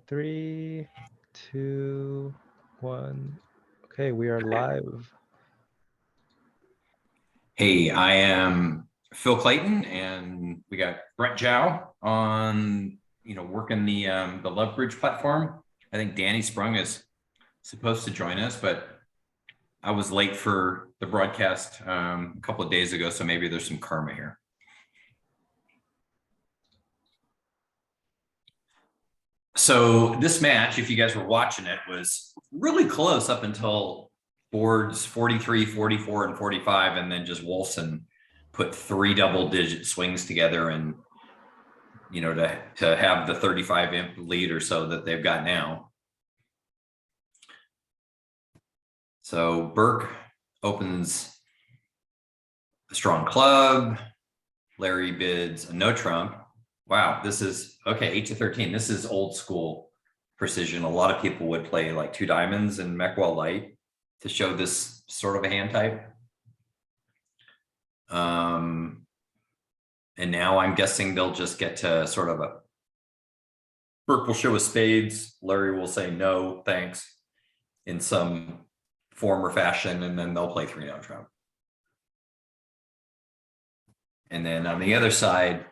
3, 2, 1. Okay, we are live. Hey, I am Phil Clayton, and we got Brett Zhao on, working the Love Bridge platform. I think Danny Sprung is supposed to join us, but I was late for the broadcast a couple of days ago, so maybe there's some karma here. So this match, if you guys were watching it, was really close up until boards 43, 44, and 45, and then just Wolfson put 3 double-digit swings together, and to have the 35 imp lead or so that they've got now. So Burke opens a strong club. Larry bids a no trump. Wow, this is okay. 8 to 13. This is old school precision. A lot of people would play like 2 diamonds and Meckwell light to show this sort of a hand type. And now I'm guessing they'll just get to sort of a Burke will show a spades. Larry will say no, thanks, in some form or fashion, and then they'll play 3 no trump. And then on the other side,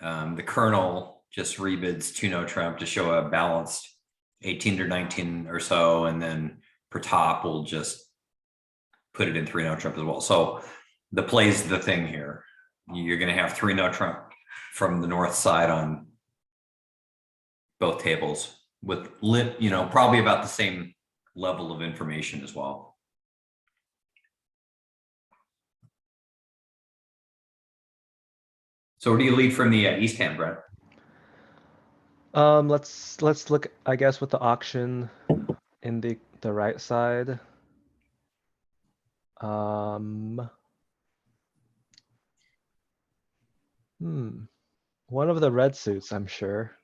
the Colonel just rebids 2 no trump to show a balanced 18 to 19 or so, and then Pratap will just put it in 3 no trump as well. So the play's the thing here. You're going to have 3 no trump from the north side on both tables with probably about the same level of information as well. So where do you lead from the east hand, Brett? Let's look, I guess, with the auction in the right side. One of the red suits, I'm sure.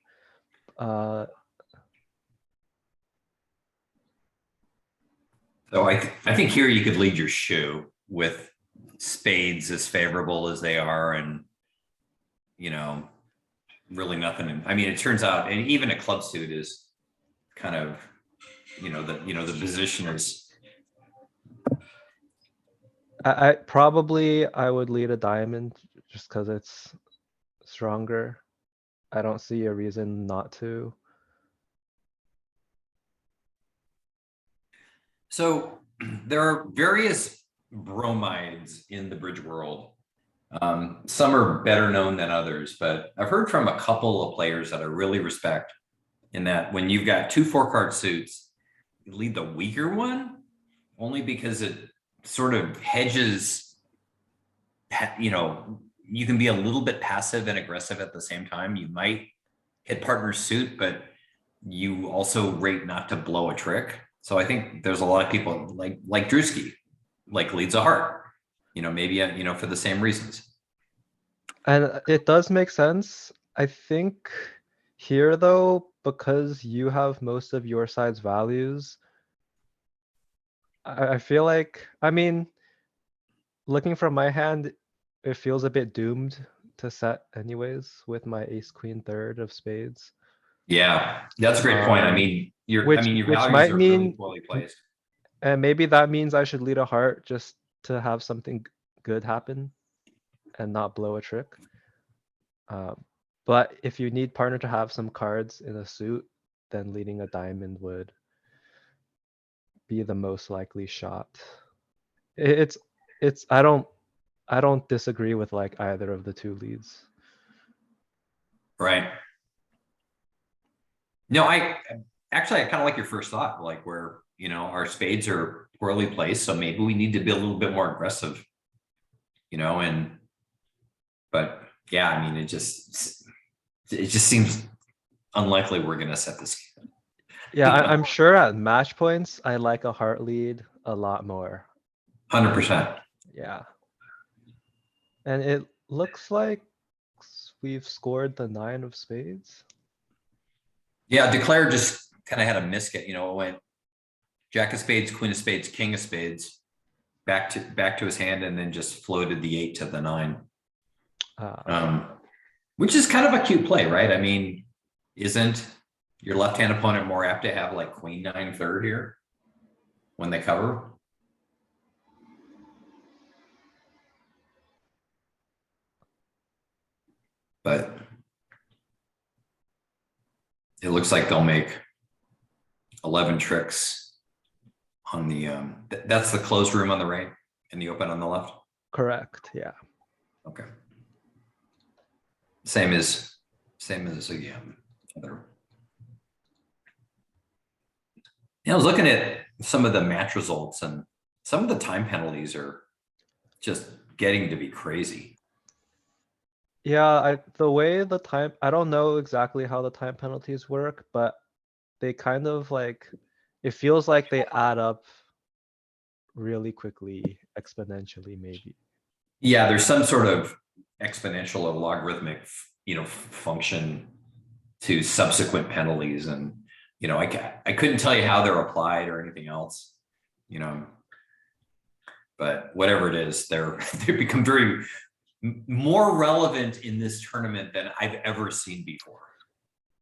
So I think here you could lead your shoe with spades as favorable as they are, and really nothing. I mean, it turns out, and even a club suit is kind of, the position is. I would lead a diamond just because it's stronger. I don't see a reason not to. So there are various bromides in the bridge world. Some are better known than others, but I've heard from a couple of players that I really respect, in that when you've got 2 4-card suits, you lead the weaker one only because it sort of hedges, you can be a little bit passive and aggressive at the same time. You might hit partner's suit, but you also rate not to blow a trick. So I think there's a lot of people like Drewski, leads a heart, maybe, for the same reasons. And it does make sense. I think here though, because you have most of your side's values, I feel like, I mean, looking from my hand, it feels a bit doomed to set anyways with my ace queen third of spades. Yeah, that's a great point. I mean, your which values might are mean, really poorly placed. And maybe that means I should lead a heart just to have something good happen and not blow a trick. But if you need partner to have some cards in a suit, then leading a diamond would be the most likely shot. It's I don't disagree with like either of the 2 leads. Right. No, I kind of like your first thought, like where, our spades are poorly placed. So maybe we need to be a little bit more aggressive, but yeah, I mean, it just seems unlikely we're going to set this. Yeah, I'm sure at match points, I like a heart lead a lot more. 100%. Yeah. And it looks like we've scored the 9 of spades. Yeah, Declare just kind of had a misget, it went Jack of spades, Queen of spades, King of spades, back to his hand, and then just floated the 8 to the 9. Which is kind of a cute play, right? I mean, isn't your left-hand opponent more apt to have like queen 9 third here when they cover? But it looks like they'll make 11 tricks on the that's the closed room on the right and the open on the left. Correct. Yeah. Okay. Same as again. Other. Yeah, I was looking at some of the match results, and some of the time penalties are just getting to be crazy. Yeah, the way the time, I don't know exactly how the time penalties work, but they kind of like, it feels like they add up really quickly, exponentially maybe. Yeah, there's some sort of exponential or logarithmic, function to subsequent penalties, and I couldn't tell you how they're applied or anything else, but whatever it is, they become very more relevant in this tournament than I've ever seen before.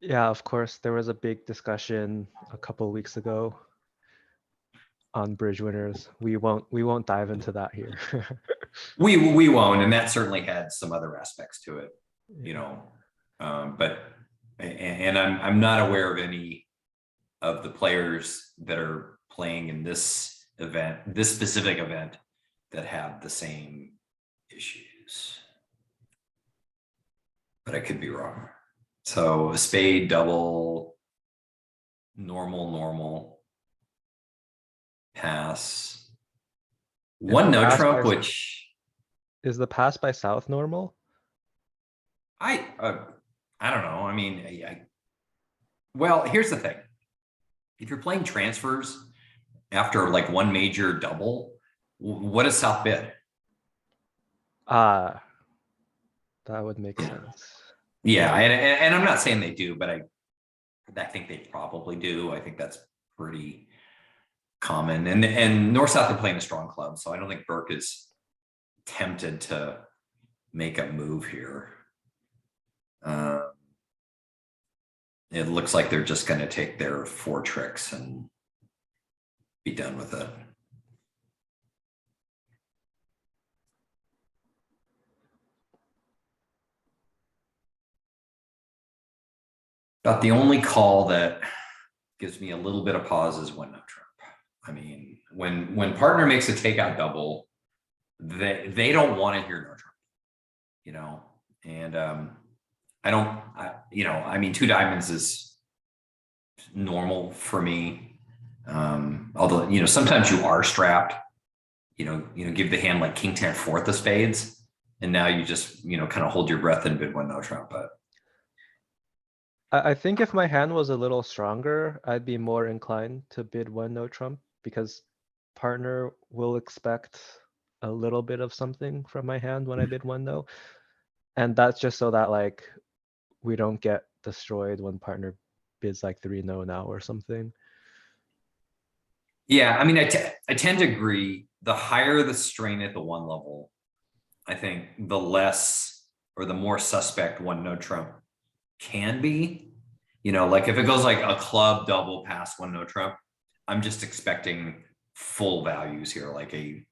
Yeah, of course, there was a big discussion a couple weeks ago on bridge winners. We won't dive into that here. We won't, and that certainly had some other aspects to it, but I'm not aware of any of the players that are playing in this event, this specific event, that have the same issues. But I could be wrong. So a spade, double, normal, pass. One no trump, which is the pass by south normal? I don't know. I mean, well, here's the thing. If you're playing transfers after like one major double, what does south bid? That would make sense. Yeah, and I'm not saying they do, but I think they probably do. I think that's pretty common. And north-south are playing a strong club, so I don't think Burke is tempted to make a move here. It looks like they're just going to take their 4 tricks and be done with it. About the only call that gives me a little bit of pause is one no trump. I mean, when partner makes a takeout double, they don't want to hear no trump, and I mean, 2 diamonds is normal for me. Although, sometimes you are strapped, give the hand like king 10 fourth of spades, and now you just, kind of hold your breath and bid one no trump. But I think if my hand was a little stronger, I'd be more inclined to bid one no trump, because partner will expect a little bit of something from my hand when I bid one no. And that's just so that like we don't get destroyed when partner bids like 3 no now or something. yeah, I mean, I tend to agree. The higher the strain at the one level, I think the less or the more suspect one no trump can be. Like if it goes like a club double past one no trump, I'm just expecting full values here, like a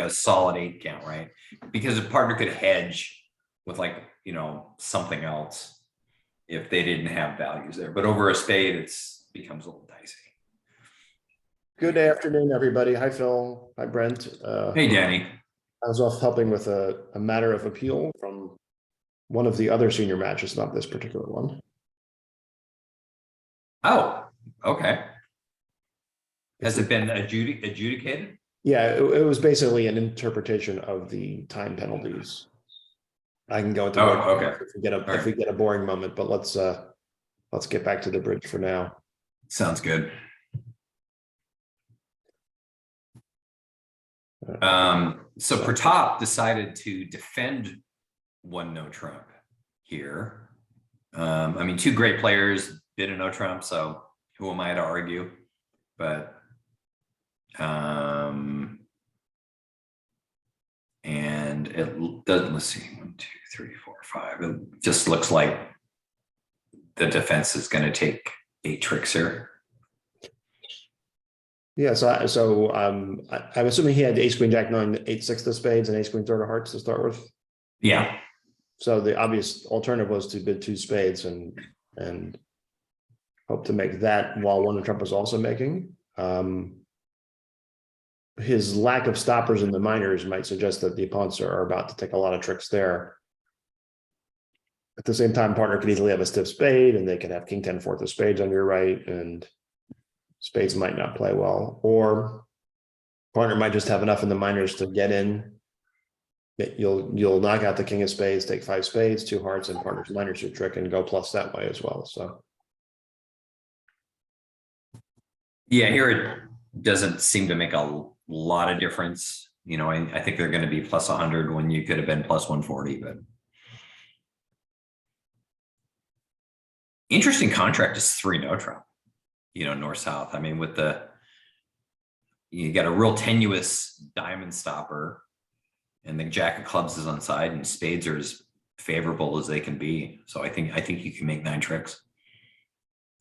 solid 8 count, right? Because a partner could hedge with like, something else if they didn't have values there. But over a spade, it becomes a little dicey. Good afternoon, everybody. Hi, Phil. Hi, Brent. Hey, Danny. I was off helping with a matter of appeal from one of the other senior matches, not this particular one. Oh, okay. Has it been adjudicated? Yeah, it was basically an interpretation of the time penalties. I can go into okay. if we get a boring moment, but let's get back to the bridge for now. Sounds good. So Pratap decided to defend one no trump here. I mean, 2 great players bid a no trump, so who am I to argue? But and it does, let's see, 1, 2, 3, 4, 5. It just looks like the defense is going to take 8 tricks here. Yeah, I'm assuming he had ace, queen, jack, nine, 8, 6 of spades and ace, queen, third of hearts to start with. Yeah. So the obvious alternative was to bid 2 spades and hope to make that while one of Trump was also making. His lack of stoppers in the minors might suggest that the opponents are about to take a lot of tricks there. At the same time, partner could easily have a stiff spade, and they could have king 10 fourth of spades on your right, and spades might not play well. Or partner might just have enough in the minors to get in. You'll knock out the king of spades, take 5 spades, 2 hearts, and partner's minors your trick and go plus that way as well. So Yeah, here it doesn't seem to make a lot of difference. You know, I think they're going to be plus 100 when you could have been plus 140, but interesting contract is 3 no Trump, you know, north south. I mean, with you got a real tenuous diamond stopper, and the jack of clubs is on side, and spades are as favorable as they can be. So I think you can make 9 tricks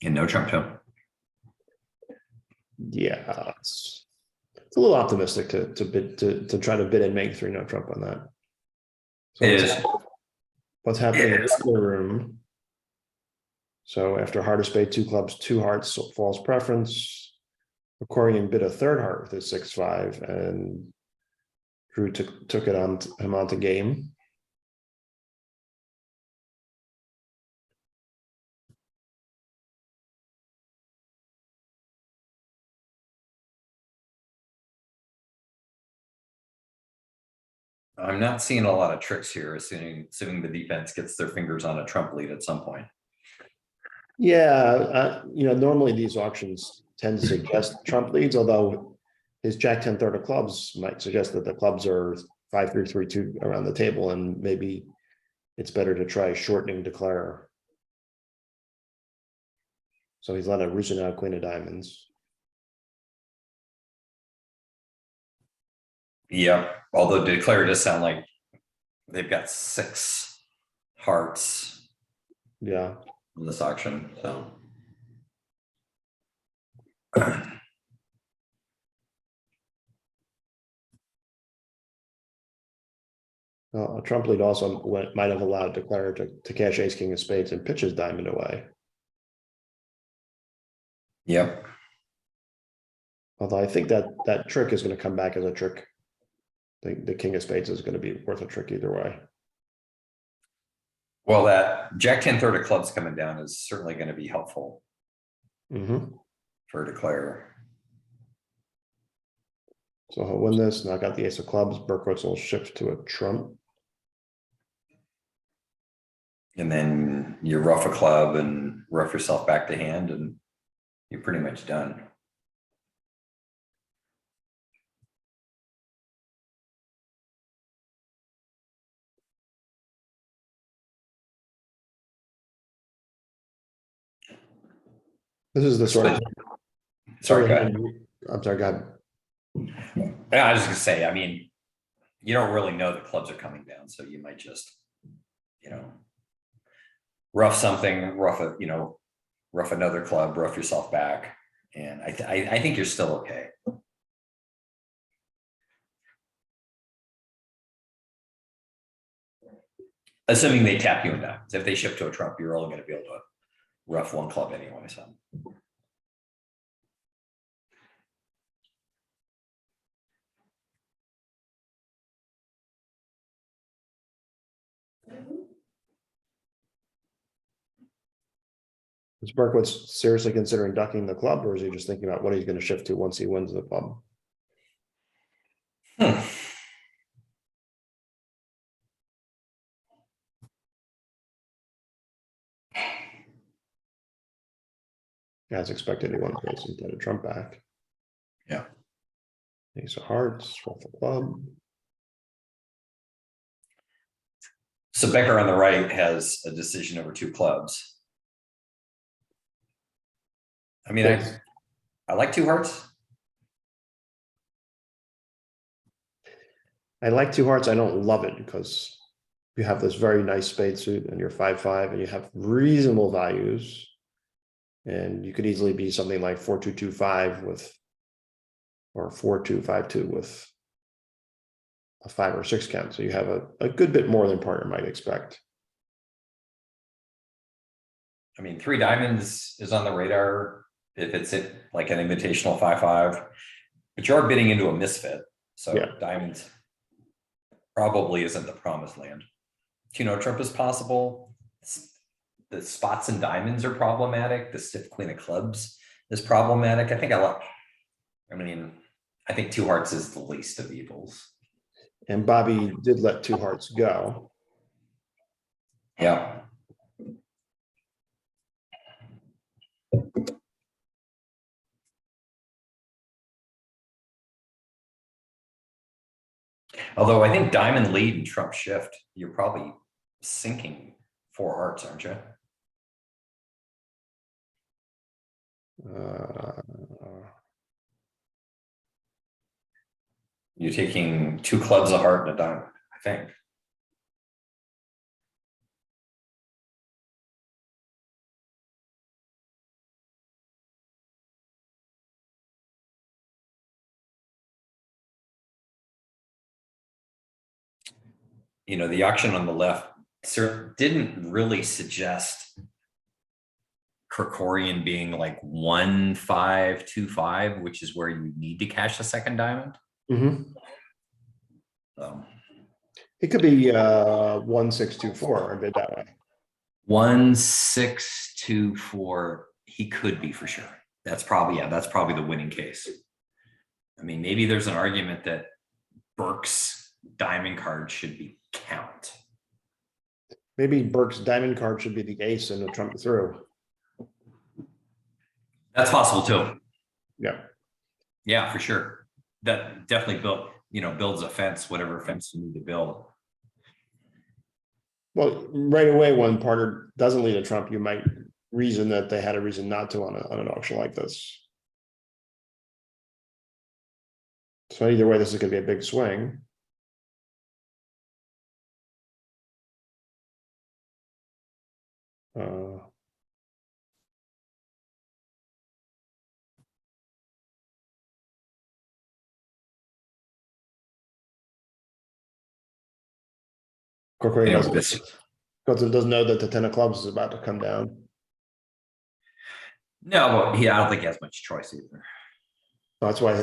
in no Trump too. yeah, it's a little optimistic to try to bid and make 3 no Trump on that. So It is. What's happening in the other room? So after heart of spade, 2 clubs, 2 hearts, false preference. Aquarian bid a third heart with his 6-5, and Drew took it on him onto game. I'm not seeing a lot of tricks here, assuming the defense gets their fingers on a Trump lead at some point. Yeah, normally these auctions tend to suggest Trump leads, although his jack 10 third of clubs might suggest that the clubs are 5, 3, 3, 2 around the table, and maybe it's better to try shortening declare. So he's let a roosin out queen of diamonds. Yeah, although declare does sound like they've got 6 hearts. Yeah. In this auction, so. A Trump lead also might have allowed declare to cash ace king of spades and pitch his diamond away. Yep. Although I think that trick is going to come back as a trick. The king of spades is going to be worth a trick either way. Well, that jack 10 third of clubs coming down is certainly going to be helpful for declare. So he'll win this, knock out the ace of clubs. Berkowitz will shift to a trump. And then you rough a club and rough yourself back to hand, and you're pretty much done. This is the sort of. Sorry, go ahead. I'm sorry, go ahead. Yeah, I was just gonna say, I mean, you don't really know the clubs are coming down, so you might just, rough something, rough another club, rough yourself back, and I think you're still okay. Assuming they tap you in diamonds. If they ship to a Trump, you're only going to be able to rough 1 club anyway. So. Is Berkowitz seriously considering ducking the club, or is he just thinking about what he's going to shift to once he wins the club? As expected, he won this and get a Trump back. Yeah. Ace of hearts, rough the club. So Becker on the right has a decision over 2 clubs. I mean, I like 2 hearts. I like 2 hearts. I don't love it because you have this very nice spade suit and you're 5-5 and you have reasonable values. And you could easily be something like 4-2-2-5 with, or 4-2-5-2 with a 5 or 6 count. So you have a good bit more than partner might expect. I mean, 3 diamonds is on the radar if it's at like an invitational 5-5, but you are bidding into a misfit. So Yeah. diamonds probably isn't the promised land. 2-note trump is possible. The spots and diamonds are problematic. The stiff queen of clubs is problematic. I think I think 2 hearts is the least of evils. And Bobby did let 2 hearts go. Yeah. Although I think diamond lead and trump shift, you're probably sinking 4 hearts, aren't you? You're taking 2 clubs, a heart, and a diamond, I think. You know, the auction on the left didn't really suggest Krikorian being like 1-5-2-5, which is where you need to cash the second diamond. It could be 1-6-2-4, I bid that way. 1-6-2-4. He could be for sure. That's probably the winning case. I mean, maybe there's an argument that Burke's diamond card should be count. Maybe Burke's diamond card should be the ace and the trump through. That's possible too. Yeah. Yeah, for sure. That definitely builds a fence, whatever fence you need to build. Well, right away, when partner doesn't lead a trump, you might reason that they had a reason not to on an auction like this. So either way, this is going to be a big swing. Corcoran doesn't know that the 10 of clubs is about to come down. No, well, I don't think he has much choice either. That's why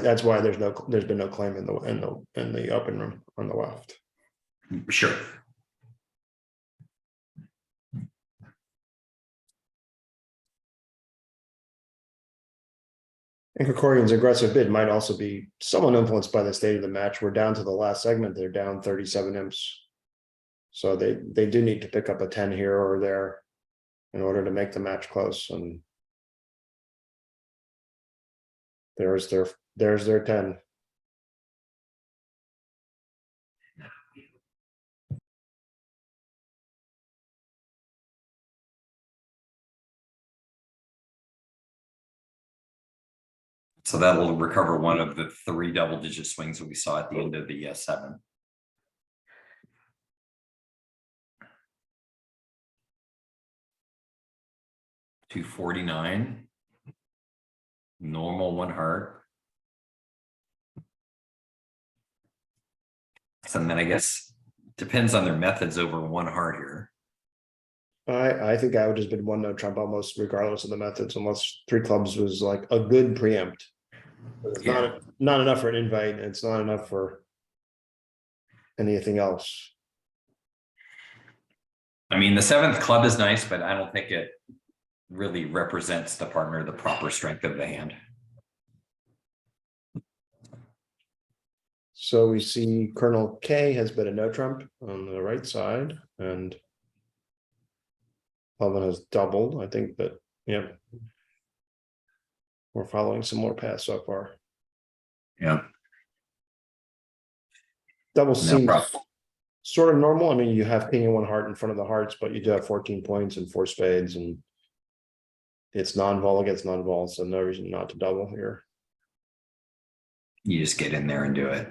there's been no claim in the open room on the left. Sure. And Krikorian's aggressive bid might also be somewhat influenced by the state of the match. We're down to the last segment. They're down 37 imps. So they do need to pick up a 10 here or there in order to make the match close. And there's their 10. So that'll recover one of the 3 double-digit swings that we saw at the end of the 7. $249. Normal 1 heart. So then I guess depends on their methods over 1 heart here. I think I would just bid 1-note trump almost regardless of the methods, unless 3 clubs was like a good preempt. But it's not enough for an invite. It's not enough for anything else. I mean, the 7th club is nice, but I don't think it really represents the proper strength of the hand. So we see Colonel K has bid a no trump on the right side, and Levin has doubled. I think that, yeah, we're following similar paths so far. Yeah. Double seems sort of normal. I mean, you have king and 1 heart in front of the hearts, but you do have 14 points and 4 spades, and it's non-vol against non-vol, so no reason not to double here. You just get in there and do it.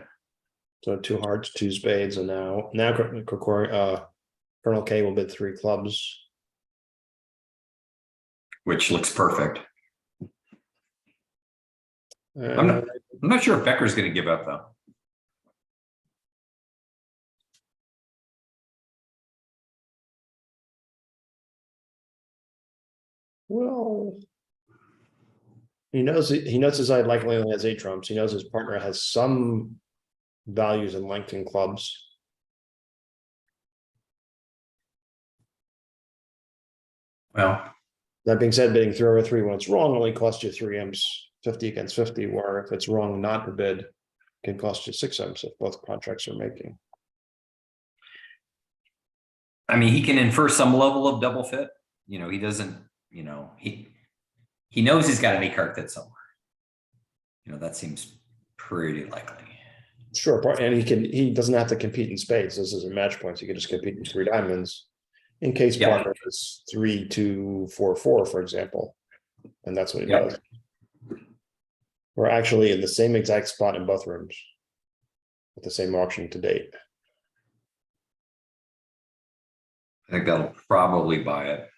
So 2 hearts, 2 spades, and now Colonel K will bid 3 clubs. which looks perfect. I'm Uh, not sure if Becker's going to give up though. well, he knows his side likely only has 8 trumps. He knows his partner has some values in length in clubs. Well, That being said, bidding 3/3 when it's wrong only costs you 3 imps, 50 against 50, where if it's wrong not to bid, can cost you 6 imps if both contracts are making. I mean, he can infer some level of double fit. You know, he doesn't, you know, he knows he's got an 8-card fit somewhere. You know, that seems pretty likely. Sure, and he doesn't have to compete in spades. This isn't match points. He can just compete in 3 diamonds. In case Yeah. partner is 3, 2, 4, 4, for example. And that's what he Yeah. does. We're actually in the same exact spot in both rooms. With the same auction to date. I think that'll probably buy it.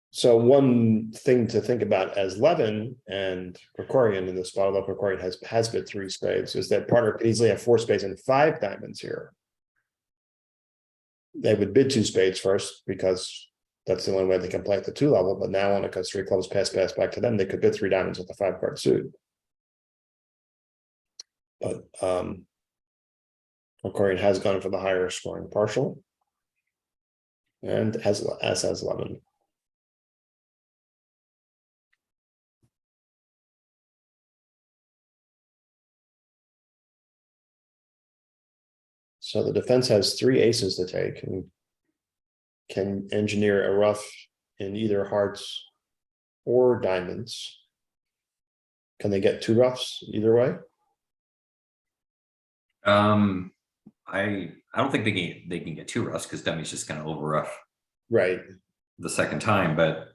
So one thing to think about as Levin and Krikorian in the spot, although Krikorian has bid 3 spades, is that partner could easily have 4 spades and 5 diamonds here. They would bid 2 spades first because that's the only way they can play at the 2 level. But now when it goes 3 clubs pass back to them, they could bid 3 diamonds with a 5-card suit. But Krikorian has gone for the higher scoring partial. And as has Levin. So the defense has 3 aces to take and can engineer a rough in either hearts or diamonds. Can they get 2 roughs either way? I don't think they can get 2 roughs because dummy's just going to over rough Right. the second time. But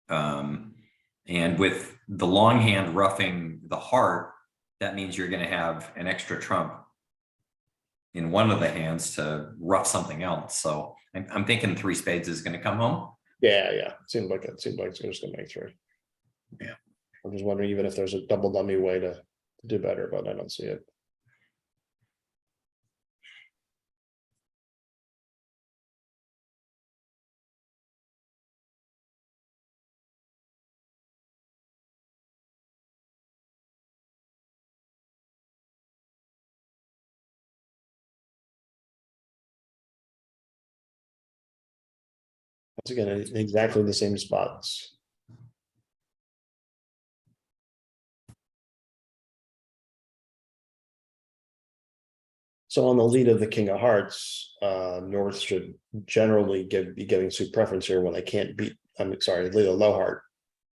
and with the long hand roughing the heart, that means you're going to have an extra trump in one of the hands to rough something else. So I'm thinking 3 spades is going to come home. Yeah. It seemed like it's just gonna make 3. Yeah. I'm just wondering even if there's a double dummy way to do better, but I don't see it. Once again, in exactly the same spots. So on the lead of the king of hearts, North should generally be giving suit preference here when they can't beat, I'm sorry, lead a low heart.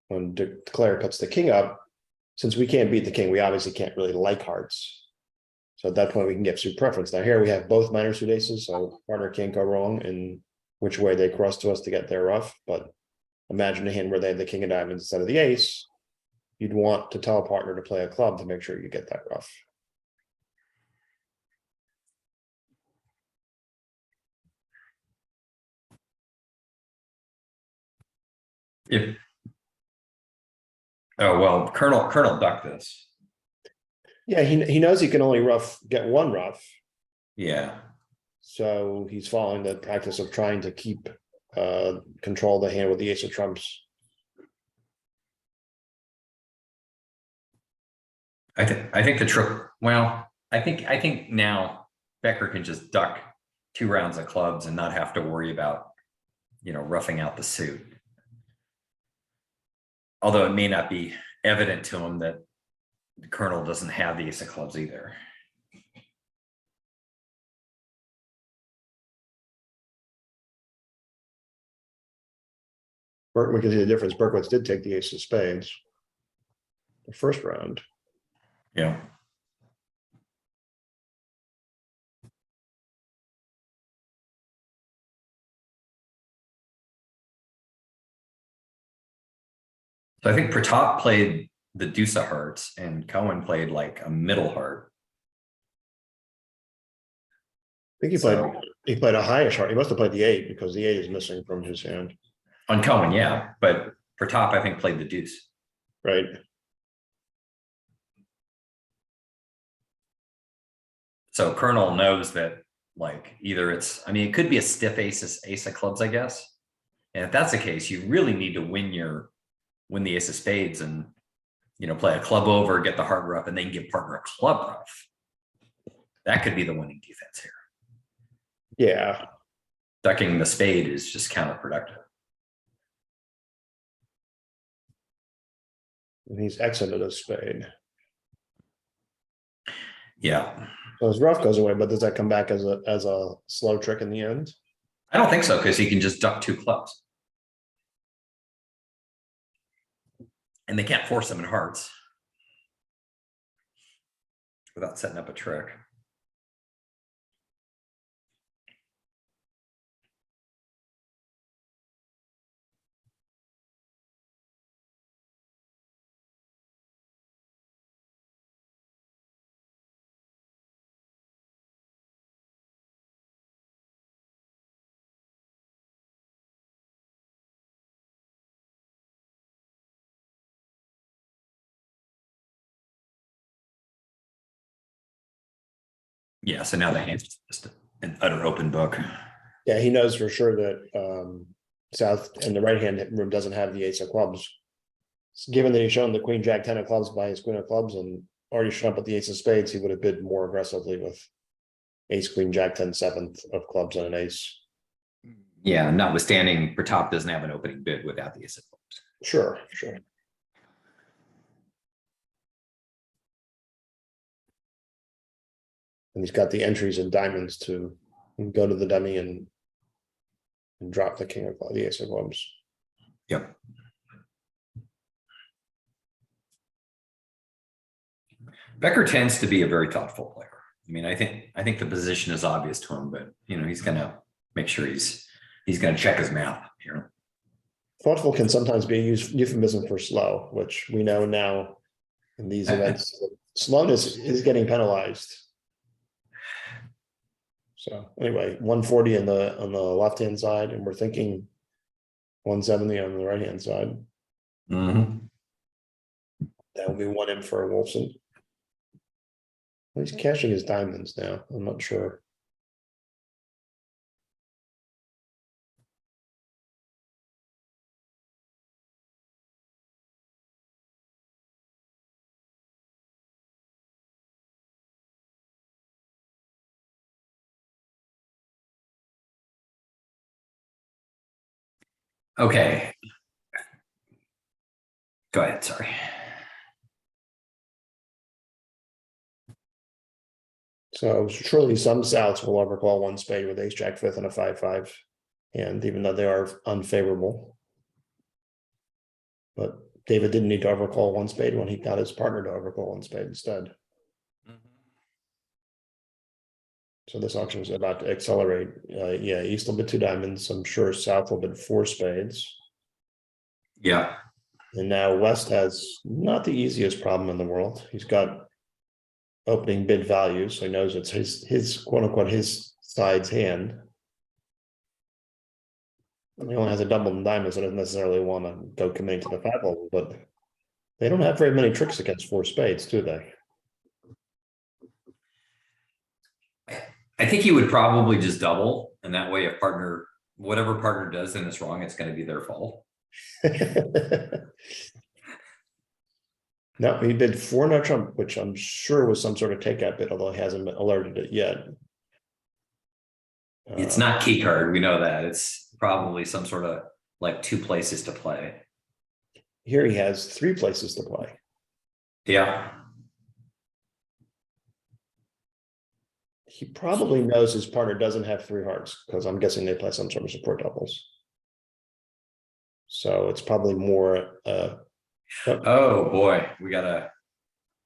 When Declare cuts the king up, since we can't beat the king, we obviously can't really like hearts. So at that point, we can give suit preference. Now here we have both minor suit aces, so partner can't go wrong in which way they cross to us to get their rough. But imagine a hand where they have the king of diamonds instead of the ace. You'd want to tell a partner to play a club to make sure you get that rough. If oh well, Colonel ducked this. Yeah, he knows he can only get 1 rough. Yeah. So he's following the practice of trying to keep control of the hand with the ace of trumps. I think the trick. Well, I think now Becker can just duck 2 rounds of clubs and not have to worry about, you know, roughing out the suit. Although it may not be evident to him that the Colonel doesn't have the ace of clubs either. We can see the difference. Berkowitz did take the ace of spades the first round. Yeah. So I think Pratap played the deuce of hearts and Cohen played like a middle heart. I think he played a highish heart. He must have played the 8 because the 8 is missing from his hand. On Cohen, yeah, but Pratap, I think, played the deuce. right? So Colonel knows that, like, either it's, I mean, it could be a stiff ace of clubs, I guess. And if that's the case, you really need to win the ace of spades and, you know, play a club over, get the heart rough, and then give partner a club rough. That could be the winning defense here. Yeah. Ducking the spade is just counterproductive. And he's exited a spade. Yeah. So his rough goes away, but does that come back as a slow trick in the end? I don't think so, because he can just duck 2 clubs. And they can't force him in hearts without setting up a trick. Yeah, so now the hand's just an utter open book. Yeah, he knows for sure that South and the right hand room doesn't have the ace of clubs. Given that he's shown the queen jack 10 of clubs by his queen of clubs and already shown up with the ace of spades, he would have bid more aggressively with ace queen jack 10 7th of clubs and an ace. Yeah, notwithstanding, Pratap doesn't have an opening bid without the ace of clubs. Sure, sure. And he's got the entries in diamonds to go to the dummy and drop the king of clubs, the ace of clubs. Yep. Becker tends to be a very thoughtful player. I mean, I think the position is obvious to him, but you know, he's gonna make sure he's gonna check his math here. Thoughtful can sometimes be a euphemism for slow, which we know now in these events. Slowness is getting penalized. So anyway, 140 on the left hand side, and we're thinking 170 on the right hand side. Mm-hmm. That will be 1M for Wolfson. He's cashing his diamonds now. I'm not sure. Okay. Go ahead, sorry. So surely some Souths will overcall one spade with ace jack 5th and a 5-5. And even though they are unfavorable. But David didn't need to overcall one spade when he got his partner to overcall one spade instead. So this auction is about to accelerate. Yeah, East will bid 2 diamonds. I'm sure South will bid 4 spades. Yeah. And now West has not the easiest problem in the world. He's got opening bid value, so he knows it's his quote unquote his side's hand. And he only has a double in diamonds, so doesn't necessarily want to go committing to the 5 level, but they don't have very many tricks against 4 spades, do they? I think he would probably just double, and that way if whatever partner does and it's wrong, it's going to be their fault. No, he bid 4 no trump, which I'm sure was some sort of takeout bid, although he hasn't alerted it yet. It's not key card, we know that. It's probably some sort of like 2 places to play. Here he has 3 places to play. Yeah. He probably knows his partner doesn't have 3 hearts, because I'm guessing they play some sort of support doubles. So it's probably more Oh boy, we got a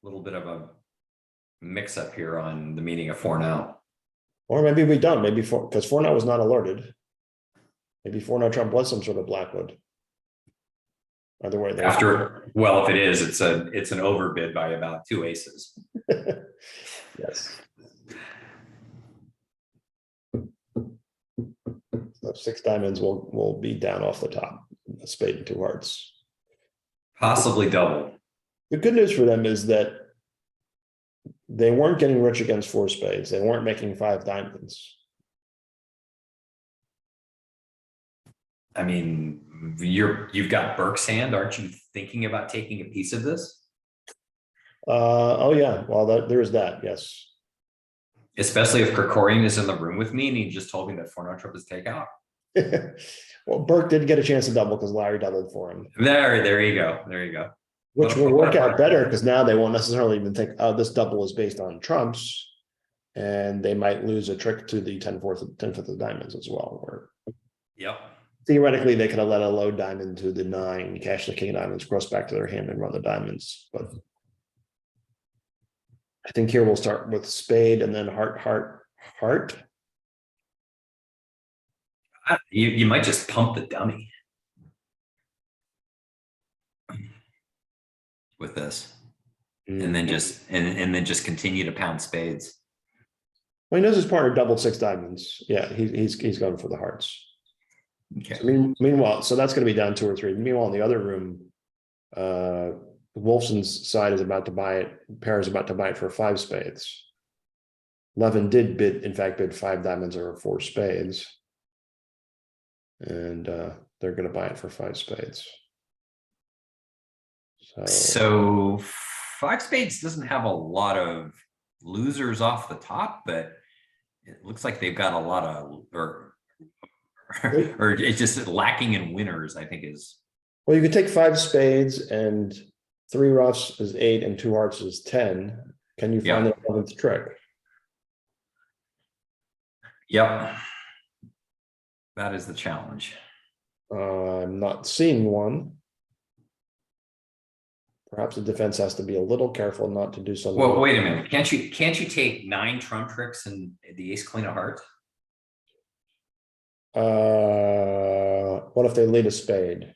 little bit of a mix up here on the meaning of 4 now. or maybe we don't, maybe because 4 now was not alerted. Maybe 4 no trump was some sort of Blackwood. Either way, Well, if it is, it's an overbid by about 2 aces. yes. So 6 diamonds will be down off the top. a spade and two hearts. Possibly double. The good news for them is that they weren't getting rich against four spades. They weren't making five diamonds. I mean, you've got Burke's hand. Aren't you thinking about taking a piece of this? Oh yeah, well there's that, yes. Especially if Krikorian is in the room with me and he just told me that 4-0 trip is takeout. Well, Burke did get a chance to double because Larry doubled for him. There you go. There you go. Which will work out better because now they won't necessarily even think, oh, this double is based on trumps. And they might lose a trick to the 10/5 of diamonds as well. Or Yep. theoretically, they could have let a low diamond to the 9, cash the king of diamonds, cross back to their hand and run the diamonds. But I think here we'll start with spade and then heart, heart, heart. You might just pump the dummy with this, and then just and then just continue to pound spades. Well, he knows his partner doubled 6 diamonds. Yeah, he's going for the hearts. Okay. So meanwhile, so that's going to be down 2 or 3. Meanwhile, in the other room, Wolfson's side is about to buy it. Pair is about to buy it for 5 spades. Levin did bid, in fact, bid 5 diamonds or 4 spades. And they're going to buy it for 5 spades. So 5 spades doesn't have a lot of losers off the top, but it looks like they've got a lot of, or it's just lacking in winners, I think is. Well, you could take 5 spades and 3 roughs is 8 and 2 hearts is 10. Can you find the 11th trick? Yep. That is the challenge. I'm not seeing one. Perhaps the defense has to be a little careful not to do something. Well, wait a minute. Can't you take 9 trump tricks and the ace queen of hearts? What if they lead a spade?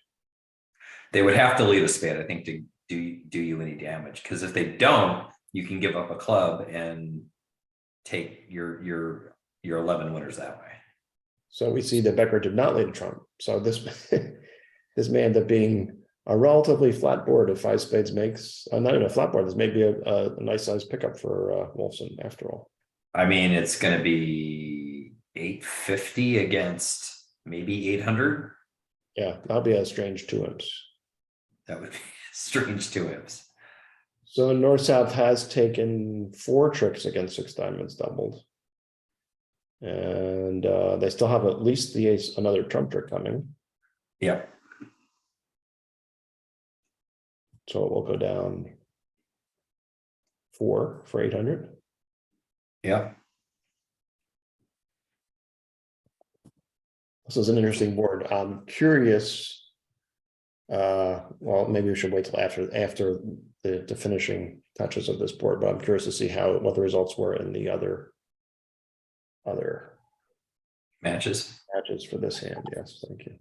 They would have to lead a spade, I think, to do you any damage. Because if they don't, you can give up a club and take your 11 winners that way. So we see that Becker did not lead a trump. So this this may end up being a relatively flat board if 5 spades makes not even a flat board. This may be a nice size pickup for Wolfson after all. I mean, it's going to be 850 against maybe 800. Yeah, that'll be a strange 2 imps. That would be strange 2 imps. So North South has taken 4 tricks against 6 diamonds doubled. And they still have at least the ace, another trump trick coming. Yep. So it will go down 4 for 800. Yep. This is an interesting board. I'm curious. Well, maybe we should wait till after the finishing touches of this board, but I'm curious to see what the results were in the other Matches for this hand. Yes, thank you.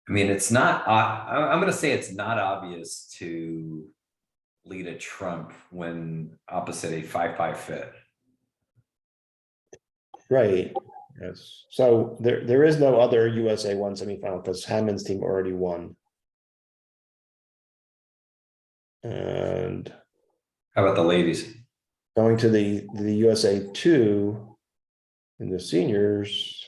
I mean, it's not, I'm going to say it's not obvious to lead a trump when opposite a 5-5 fit. Right. Yes. So there is no other USA1 semifinal because Hammond's team already won. And How about the ladies? going to the USA2 in the seniors.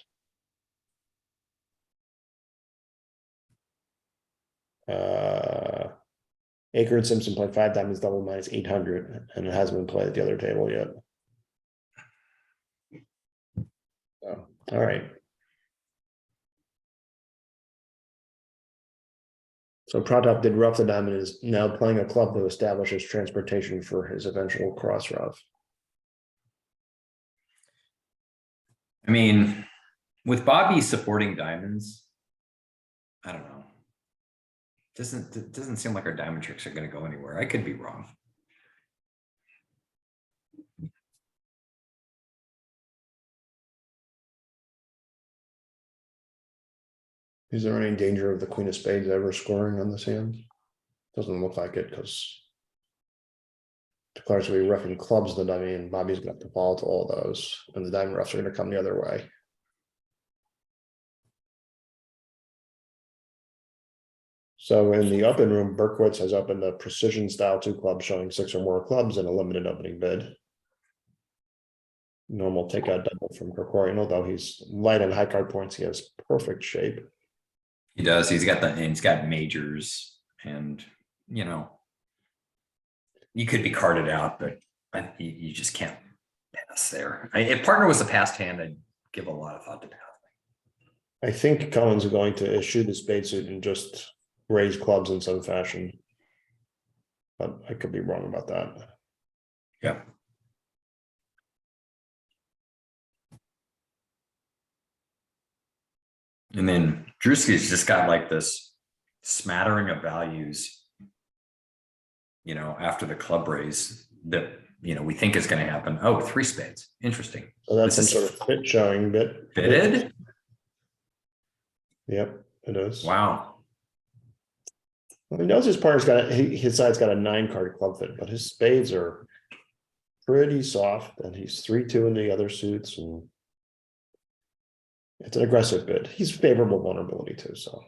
Aker and Simpson played 5 diamonds double minus 800, and it hasn't been played at the other table yet. So, all right. So Pratap did rough the diamond, is now playing a club to establish his transportation for his eventual cross rough. I mean, with Bobby supporting diamonds, I don't know. It doesn't seem like our diamond tricks are going to go anywhere. I could be wrong. Is there any danger of the queen of spades ever scoring on this hand? Doesn't look like it because declares to be roughing clubs in the dummy, and Bobby's gonna have to fall to all those, and the diamond roughs are gonna come the other way. So in the open room, Berkowitz has opened a precision style 2 clubs showing 6 or more clubs and a limited opening bid. Normal takeout double from Krikorian, although he's light on high card points, he has perfect shape. He does. He's got majors, and you know, you could be carded out, but you just can't pass there. If partner was a passed hand, I'd give a lot of thought to pass. I think Cohen's going to issue the spade suit and just raise clubs in some fashion. But I could be wrong about that. Yeah. And then Drewski's just got like this smattering of values, you know, after the club raise that, you know, we think is going to happen. Oh, 3 spades. Interesting. So that's some This sort is of fit showing bit. fitted. Yep, it is. Wow. Well, he knows his partner's got his side's got a 9 card club fit, but his spades are pretty soft, and he's 3-2 in the other suits, and it's an aggressive bid. He's favorable vulnerability too, so.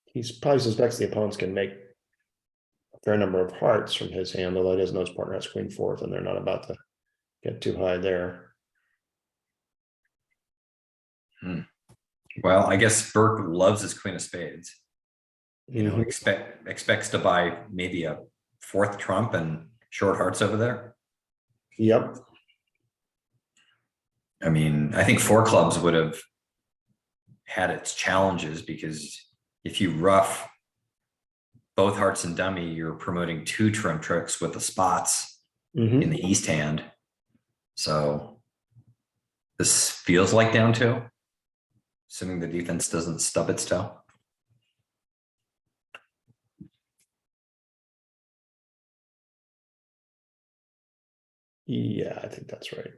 He's probably suspects the opponents can make a fair number of hearts from his hand, although he doesn't know his partner has queen 4th, and they're not about to get too high there. Well, I guess Burke loves his queen of spades. You know, Mhm. expects to buy maybe a 4th trump and short hearts over there. Yep. I mean, I think 4 clubs would have had its challenges, because if you rough both hearts and dummy, you're promoting 2 trump tricks with the spots in the east hand. So this feels like down 2, assuming the defense doesn't stub its toe. Yeah, I think that's right.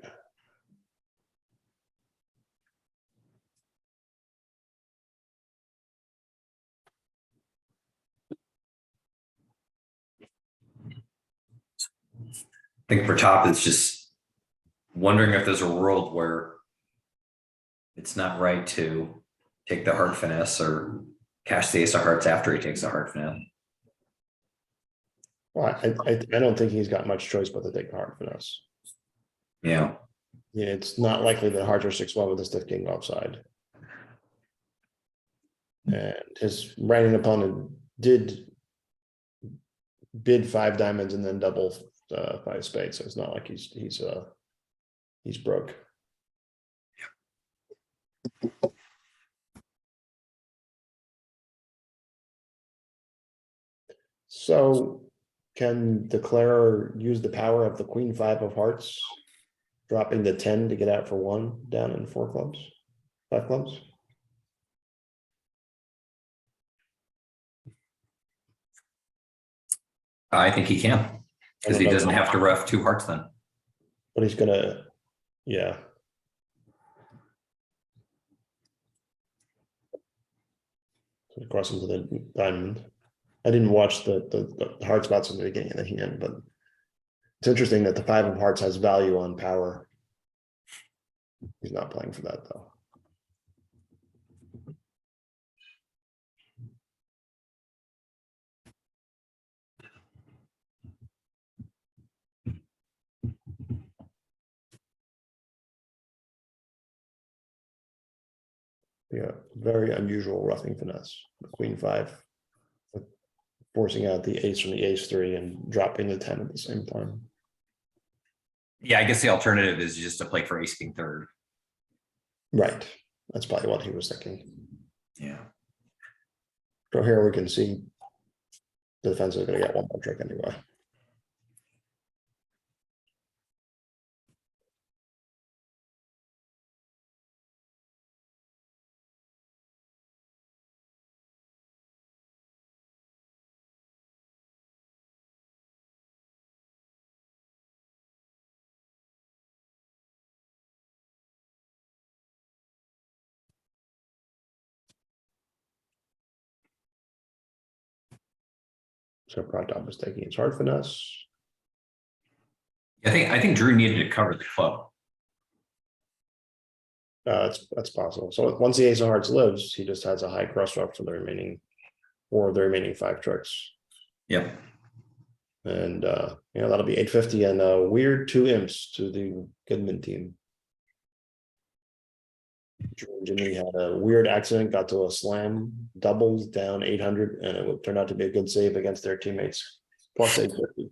I think for top, it's just wondering if there's a world where it's not right to take the heart finesse or cash the ace of hearts after he takes the heart finesse. Well, I don't think he's got much choice but to take the heart finesse. Yeah. Yeah, it's not likely that hearts are 6-1 with a stiff king offside. And his right-hand opponent did bid 5 diamonds and then double 5 spades, so it's not like he's broke. So can declarer use the power of the queen 5 of hearts, dropping the 10 to get out for 1 down in 4 clubs, 5 clubs? I think he can, because he doesn't have to rough 2 hearts then. But he's gonna, yeah. So cross into the diamond. I didn't watch the heart spots in the beginning of the hand, but it's interesting that the 5 of hearts has value on power. He's not playing for that though. Yeah, very unusual roughing finesse. The queen 5, forcing out the ace from the ace 3 and dropping the 10 at the same time. Yeah, I guess the alternative is just to play for ace king third. Right. That's probably what he was thinking. Yeah. So here we can see the defense is going to get 1 more trick anyway. So Pratap was taking his heart finesse. I think Drew needed to cover the club. That's possible. So once the ace of hearts lives, he just has a high cross rub for the remaining, or the remaining 5 tricks. Yep. And that'll be 850 and a weird 2 imps to the Goodman team. Jimmy had a weird accident, got to a slam, doubles down 800, and it would turn out to be a good save against their teammates. Plus 850.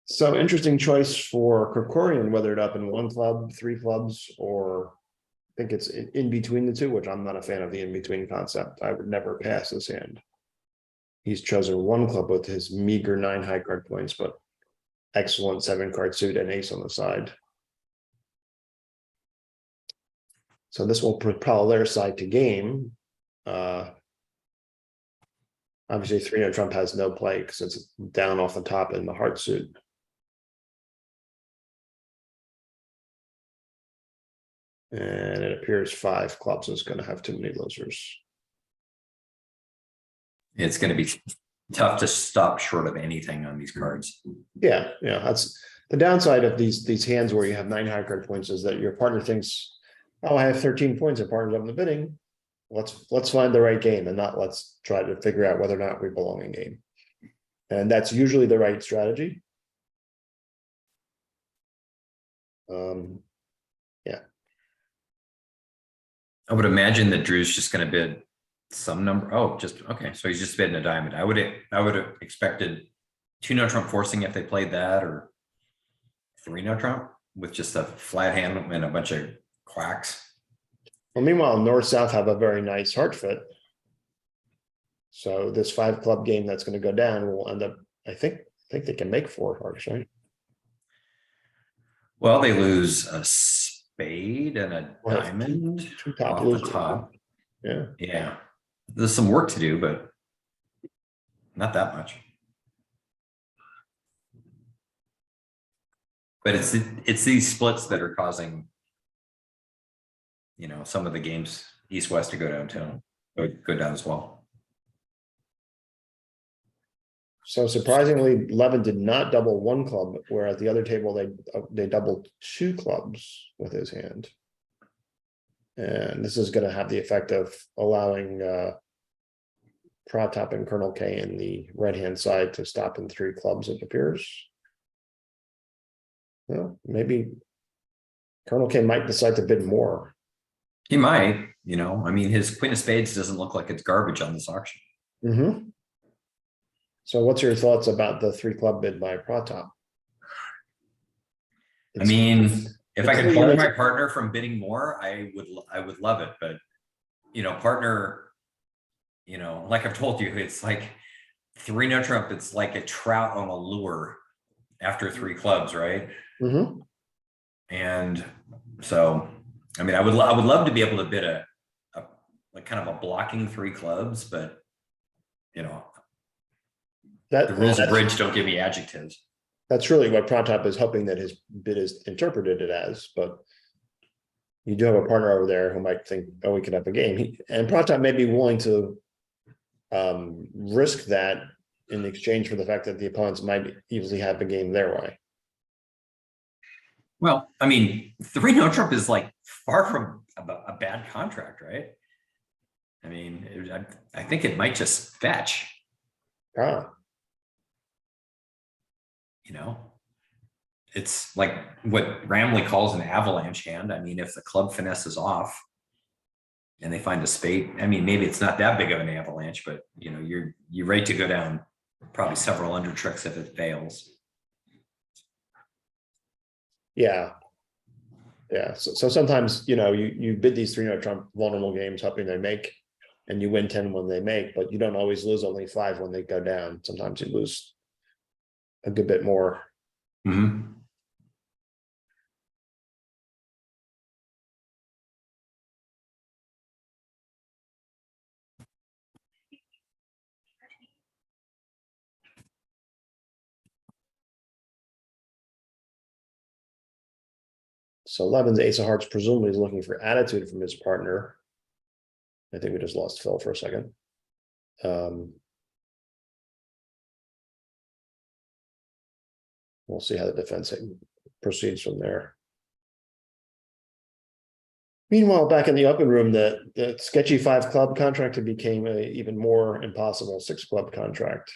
So interesting choice for Krikorian, whether it up in 1 club, 3 clubs, or I think it's in between the 2, which I'm not a fan of the in-between concept. I would never pass this hand. He's chosen 1 club with his meager 9 high card points, but excellent 7 card suit and ace on the side. So this will propel their side to game. Obviously 3-0 trump has no play because it's down off the top in the heart suit. And it appears 5 clubs is going to have too many losers. It's going to be tough to stop short of anything on these cards. Yeah, that's the downside of these hands where you have 9 high card points is that your partner thinks, oh, I have 13 points, and partner's up in the bidding. Let's find the right game and not let's try to figure out whether or not we belong in game. And that's usually the right strategy. Yeah. I would imagine that Drew's just going to bid some number. Oh, just okay. So he's just bidding a diamond. I would have expected 2-0 trump forcing if they played that, or 3-0 trump with just a flat hand and a bunch of quacks. Well, meanwhile, North-South have a very nice heart fit. So this 5 club game that's going to go down will end up, I think they can make 4 hearts, right? Well, they lose a spade and a Well, diamond 2 top off the losers. top. Yeah. Yeah. There's some work to do, but not that much. But it's these splits that are causing, some of the games east-west to go downtown, go down as well. So surprisingly, Levin did not double 1 club, whereas the other table they doubled 2 clubs with his hand. And this is going to have the effect of allowing Pratap and Colonel K in the right-hand side to stop in 3 clubs, it appears. Well, maybe Colonel K might decide to bid more. He might, I mean, his queen of spades doesn't look like it's garbage on this auction. Mm-hmm. So what's your thoughts about the 3 club bid by Pratap? I mean, if I could hold my partner from bidding more, I would love it. But, partner, like I've told you, it's like 3-0 trump. It's like a trout on a lure after 3 clubs, right? Mm-hmm. And so, I mean, I would love to be able to bid a kind of a blocking 3 clubs, but the rules of bridge don't give me adjectives. That's really what Pratap is hoping that his bid is interpreted it as, but you do have a partner over there who might think, oh, we could have a game. And Pratap may be willing to risk that in exchange for the fact that the opponents might easily have a game their way. Well, I mean, 3-0 trump is like far from a bad contract, right? I mean, I think it might just fetch. Ah. It's like what Ramley calls an avalanche hand. I mean, if the club finesse is off and they find a spade, I mean, maybe it's not that big of an avalanche, but you're ready to go down probably several under tricks if it fails. Yeah. So sometimes, you bid these 3-0 trump vulnerable games hoping they make, and you win 10 when they make, but you don't always lose only 5 when they go down. Sometimes you lose a good bit more. Mm-hmm. So Levin's ace of hearts presumably is looking for attitude from his partner. I think we just lost Phil for a second. We'll see how the defense proceeds from there. Meanwhile, back in the open room, the sketchy 5 club contract became a even more impossible 6 club contract.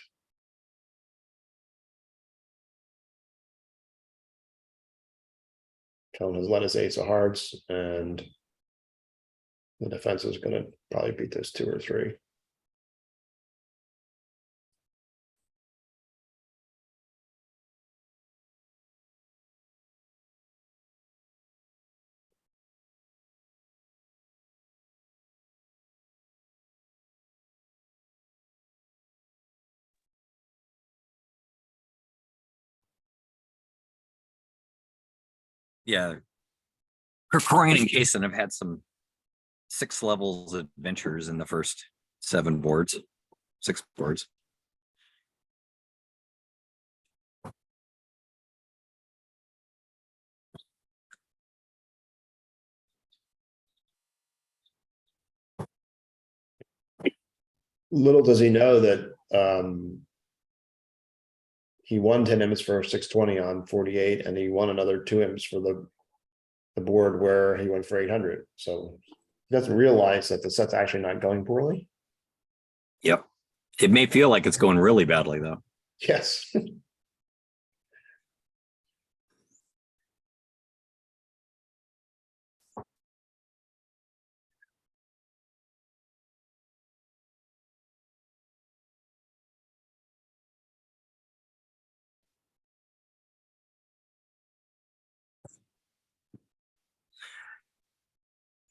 Cone has led his ace of hearts, and the defense is going to probably beat this 2 or 3. Yeah. Krikorian and Kaysen have had some 6 levels adventures in the first 7 boards, 6 boards. Little does he know that he won 10 imps for 620 on 48, and he won another 2 imps for the board where he went for 800. So he doesn't realize that the set's actually not going poorly. Yep. It may feel like it's going really badly, though. Yes.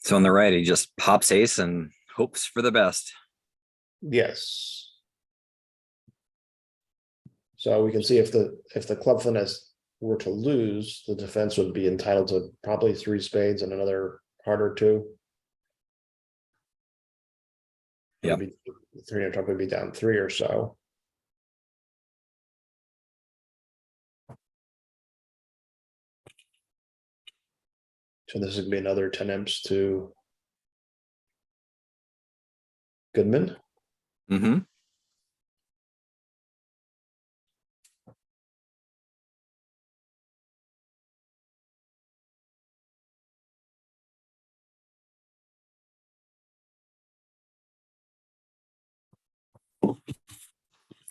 So on the right, he just pops ace and hopes for the best. Yes. So we can see if the club finesse were to lose, the defense would be entitled to probably 3 spades and another heart or 2. Yep. 3 trump would be down 3 or so. So this would be another 10 imps to Goodman. Mm-hmm.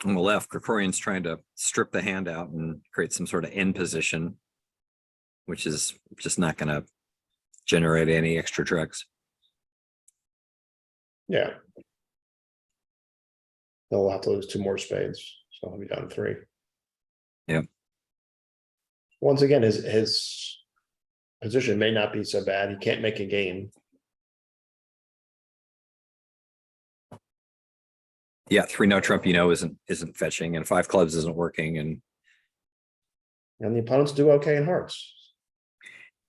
On the left, Krikorian's trying to strip the hand out and create some sort of end position, which is just not going to generate any extra tricks. Yeah. They'll have to lose 2 more spades, so he'll be down 3. Yeah. Once again, his position may not be so bad. He can't make a game. Yeah, 3 no trump, isn't fetching, and 5 clubs isn't working, and the opponents do okay in hearts.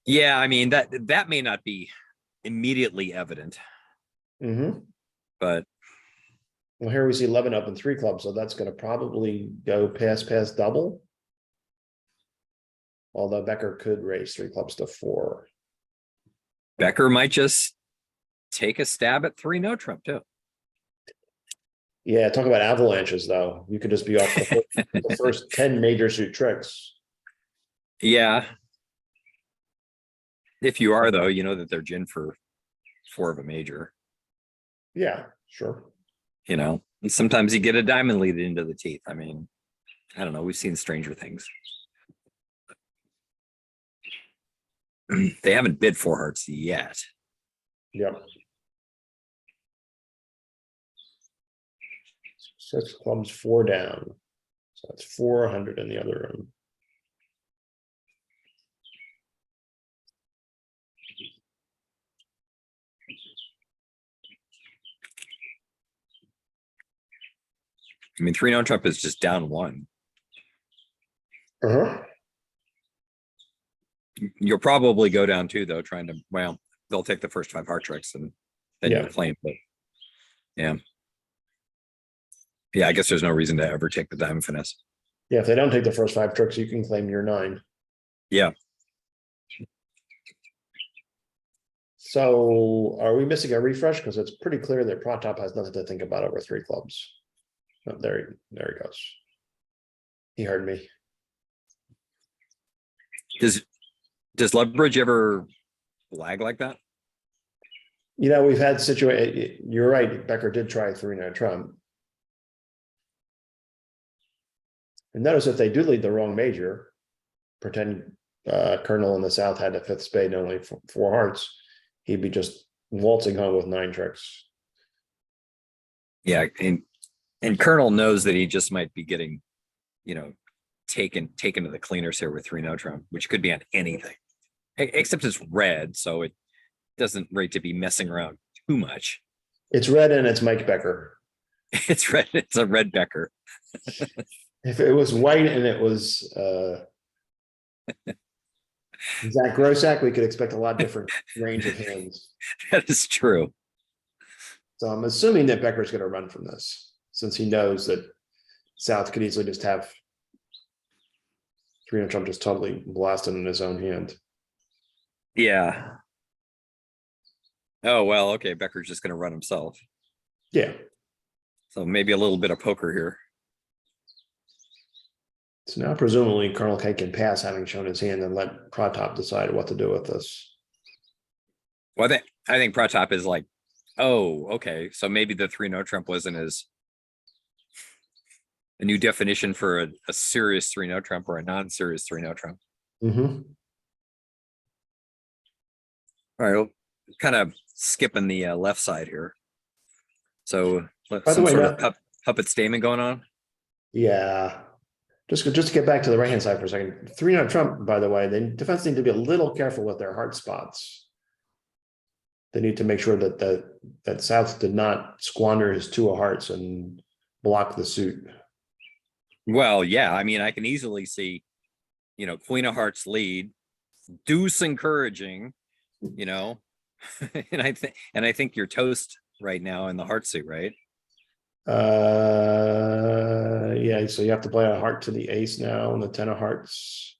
yeah, I mean that may not be immediately evident, but Well, here we see 11 up and 3 clubs, so that's going to probably go past double. Although Becker could raise 3 clubs to 4. Becker might just take a stab at 3 no trump too. Yeah, talk about avalanches, though. You could just be off the first 10 major suit tricks. Yeah. If you are, though, you know that they're gin for 4 of a major. Yeah, sure. And sometimes you get a diamond lead into the teeth. I mean, I don't know. We've seen stranger things. They haven't bid 4 hearts yet. Yep. 6 clubs, 4 down. So that's 400 in the other room. I mean, 3 no trump is just down 1. You'll probably go down 2, though, trying to, well, they'll take the first 5 heart tricks and then you'll claim, but yeah. Yeah, I guess there's no reason to ever take the diamond finesse. Yeah, if they don't take the first 5 tricks, you can claim your 9. Yeah. So are we missing a refresh? Because it's pretty clear that Pratap has nothing to think about over 3 clubs. Oh, there he goes. He heard me. Does leverage ever lag like that? You know, we've had you're right, Becker did try 3-no trump. And notice if they do lead the wrong major, pretend Colonel in the South had a 5th spade and only 4 hearts, he'd be just waltzing home with 9 tricks. Yeah, and Colonel knows that he just might be getting, taken to the cleaners here with 3-no trump, which could be on anything, except it's red, so it doesn't rate to be messing around too much. It's red and it's Mike Becker. It's red. It's a red Becker. If it was white and it was Zach Grossack, we could expect a lot different range of hands. That is true. So I'm assuming that Becker's going to run from this, since he knows that South could easily just have 3-no trump just totally blasted in his own hand. Yeah. Oh, well, okay. Becker's just going to run himself. Yeah. So maybe a little bit of poker here. So now presumably Colonel K can pass, having shown his hand, and let Pratap decide what to do with this. Well, I think Pratap is like, oh, okay. So maybe the 3-no trump wasn't as a new definition for a serious 3-no trump or a non-serious 3-no trump. Mm-hmm. All right, well, kind of skipping the left side here. So By some the way, sort of puppet statement going on. Yeah. Just to get back to the right-hand side for a second. 3-no trump, by the way, the defense need to be a little careful with their heart spots. They need to make sure that South did not squander his 2 of hearts and block the suit. Well, yeah, I mean, I can easily see, Queen of Hearts lead, deuce encouraging, and I think you're toast right now in the heart suit, right? Yeah, so you have to play a heart to the ace now, and the 10 of hearts,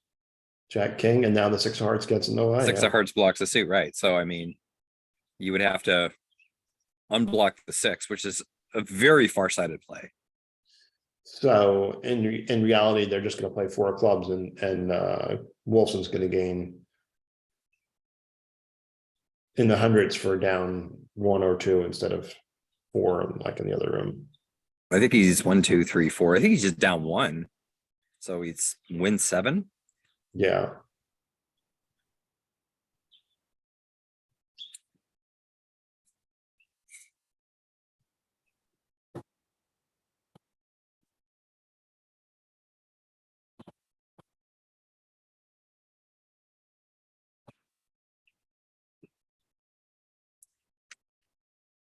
Jack King, and now the 6 of hearts gets in the way. 6 of hearts blocks the suit, right? So I mean, you would have to unblock the 6, which is a very far-sighted play. So in reality, they're just going to play 4 clubs, and Wolfson's going to gain in the hundreds for down 1 or 2 instead of 4, like in the other room. I think he's 1, 2, 3, 4. I think he's just down 1, so he's win 7. Yeah.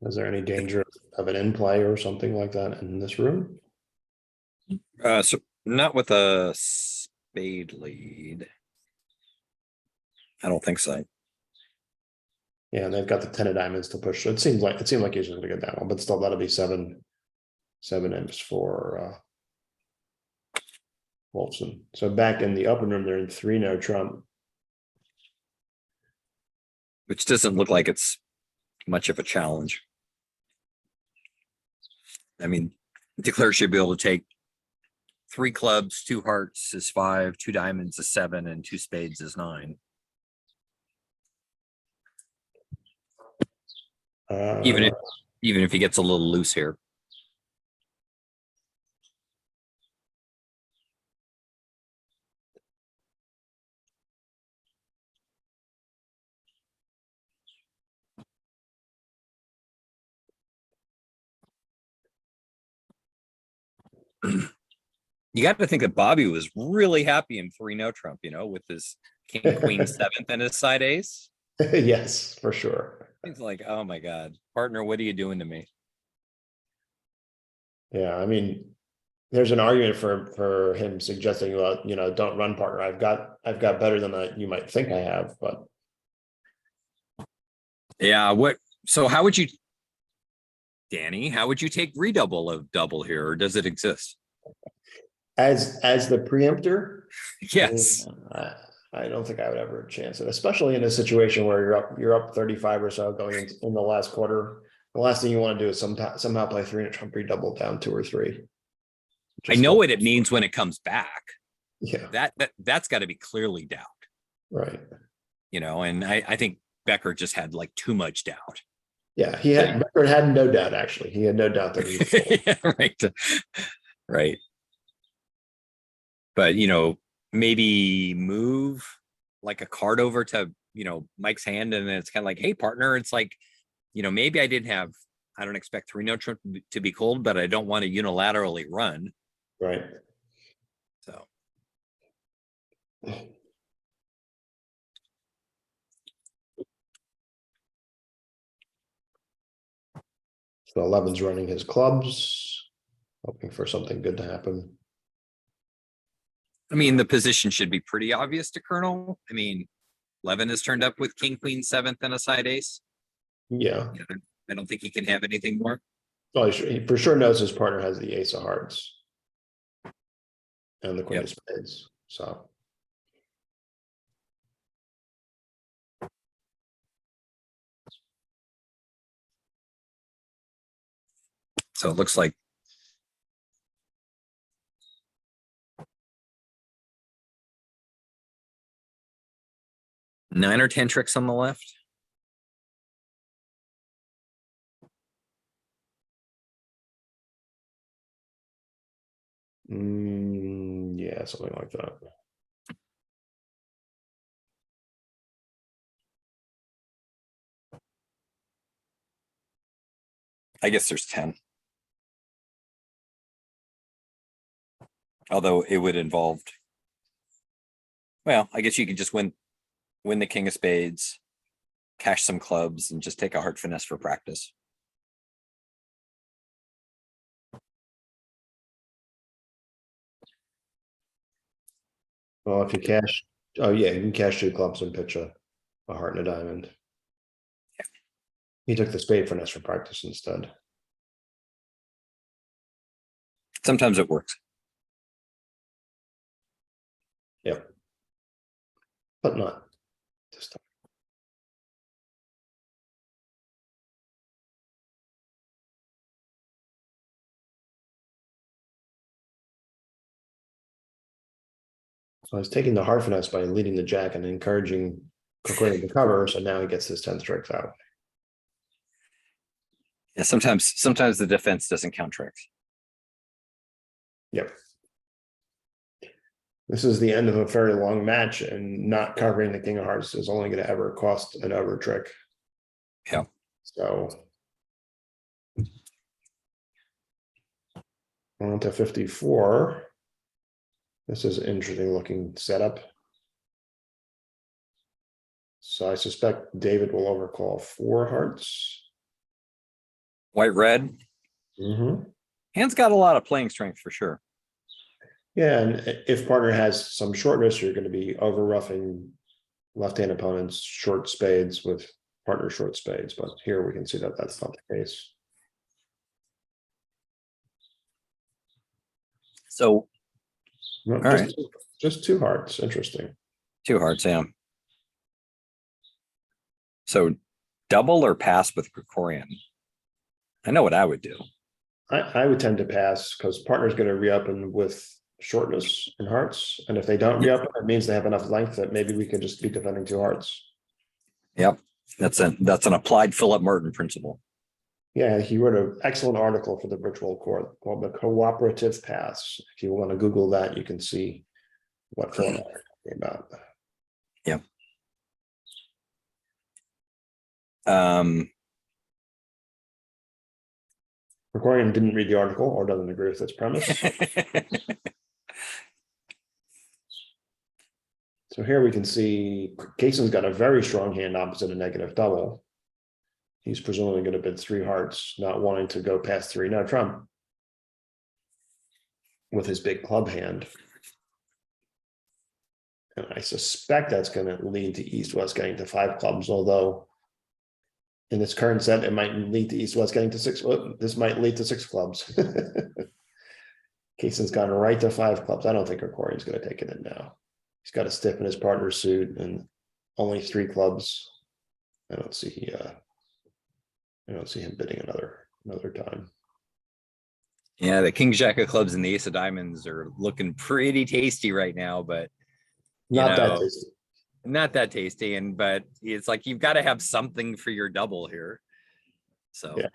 Is there any danger of an in play or something like that in this room? So not with a spade lead. I don't think so. Yeah, and they've got the 10 of diamonds to push. So it seemed like he's going to get that one, but still that'll be 7 imps for Wolfson. So back in the open room, they're in 3-no trump. Which doesn't look like it's much of a challenge. I mean, Declare should be able to take 3 clubs, 2 hearts is 5, 2 diamonds is 7, and 2 spades is 9. Even if he gets a little loose here. You got to think that Bobby was really happy in 3-no trump, with his king, queen, 7th and his side ace. Yes, for sure. He's like, oh my God, partner, what are you doing to me? Yeah, I mean, there's an argument for him suggesting, well, don't run, partner. I've got better than you might think I have, but yeah, so how would you, Danny, how would you take redouble of double here, or does it exist? as the preemptor, Yes. I don't think I would ever chance it, especially in a situation where you're up 35 or so going in the last quarter. The last thing you want to do is somehow play 3 Trump double down 2 or 3. I know what it means when it comes back. Yeah, That's got to be clearly doubt, right. you know, and I think Becker just had like too much doubt. Yeah, Becker had no doubt, actually. He had no doubt that he was Yeah, right. Right. But, you know, maybe move like a card over to, you know, Mike's hand. And then it's kind of like, hey, partner, it's like, you know, maybe I don't expect 3 Trump to be cold, but I don't want to unilaterally run. right. So. So 11's running his clubs, hoping for something good to happen. I mean, the position should be pretty obvious to Colonel. I mean, 11 is turned up with King, Queen, 7th, and a side ace. Yeah. You know, I don't think he can have anything more. Well, he for sure knows his partner has the ace of hearts and the queen of spades. So So it looks like 9 or 10 tricks on the left. yeah, something like that. I guess there's 10. Although it would involve, well, I guess you could just win the king of spades, cash some clubs, and just take a heart finesse for practice. Well, if you cash, oh yeah, you can cash 2 clubs and pitch a heart and a diamond. Yeah. He took the spade finesse for practice instead. Sometimes it works. Yep. But not this time. So I was taking the heart finesse by leading the jack and encouraging Kokori to cover. So now he gets his 10 tricks out. Yeah, sometimes the defense doesn't count tricks. Yep. This is the end of a very long match, and not covering the king of hearts is only going to ever cost an over trick. Yeah. So on to 54. This is an interesting looking setup. So I suspect David will overcall 4 hearts. White, red. Hand's got a lot of playing strength for sure. Yeah, and if partner has some shortness, you're going to be over roughing left-hand opponents short spades with partner short spades. But here we can see that that's not the case. So, No, just 2 hearts. Interesting. 2 hearts, yeah. So double or pass with Gregorian? I know what I would do. I would tend to pass because partner's going to re-up and with shortness in hearts. And if they don't re-up, it means they have enough length that maybe we can just be defending 2 hearts. Yep. That's an applied Philip Martin principle. Yeah, he wrote an excellent article for the virtual court called The Cooperative Paths. If you want to Google that, you can see what Philip Martin is talking about. Yeah. Gregorian didn't read the article or doesn't agree with its premise. So here we can see Kaysen's got a very strong hand opposite a negative double. He's presumably going to bid 3 hearts, not wanting to go past 3. Now Trump with his big club hand. And I suspect that's going to lead to East-West getting to 5 clubs, although in this current set, it might lead to East-West getting to 6. This might lead to 6 clubs. Kaysen's gone right to 5 clubs. I don't think Gregorian's going to take it in now. He's got a stiff in his partner suit and only 3 clubs. I don't see him bidding another time. Yeah, the king jack of clubs and the ace of diamonds are looking pretty tasty right now, but you Not that know, tasty. not that tasty. But it's like you've got to have something for your double here. So Yeah.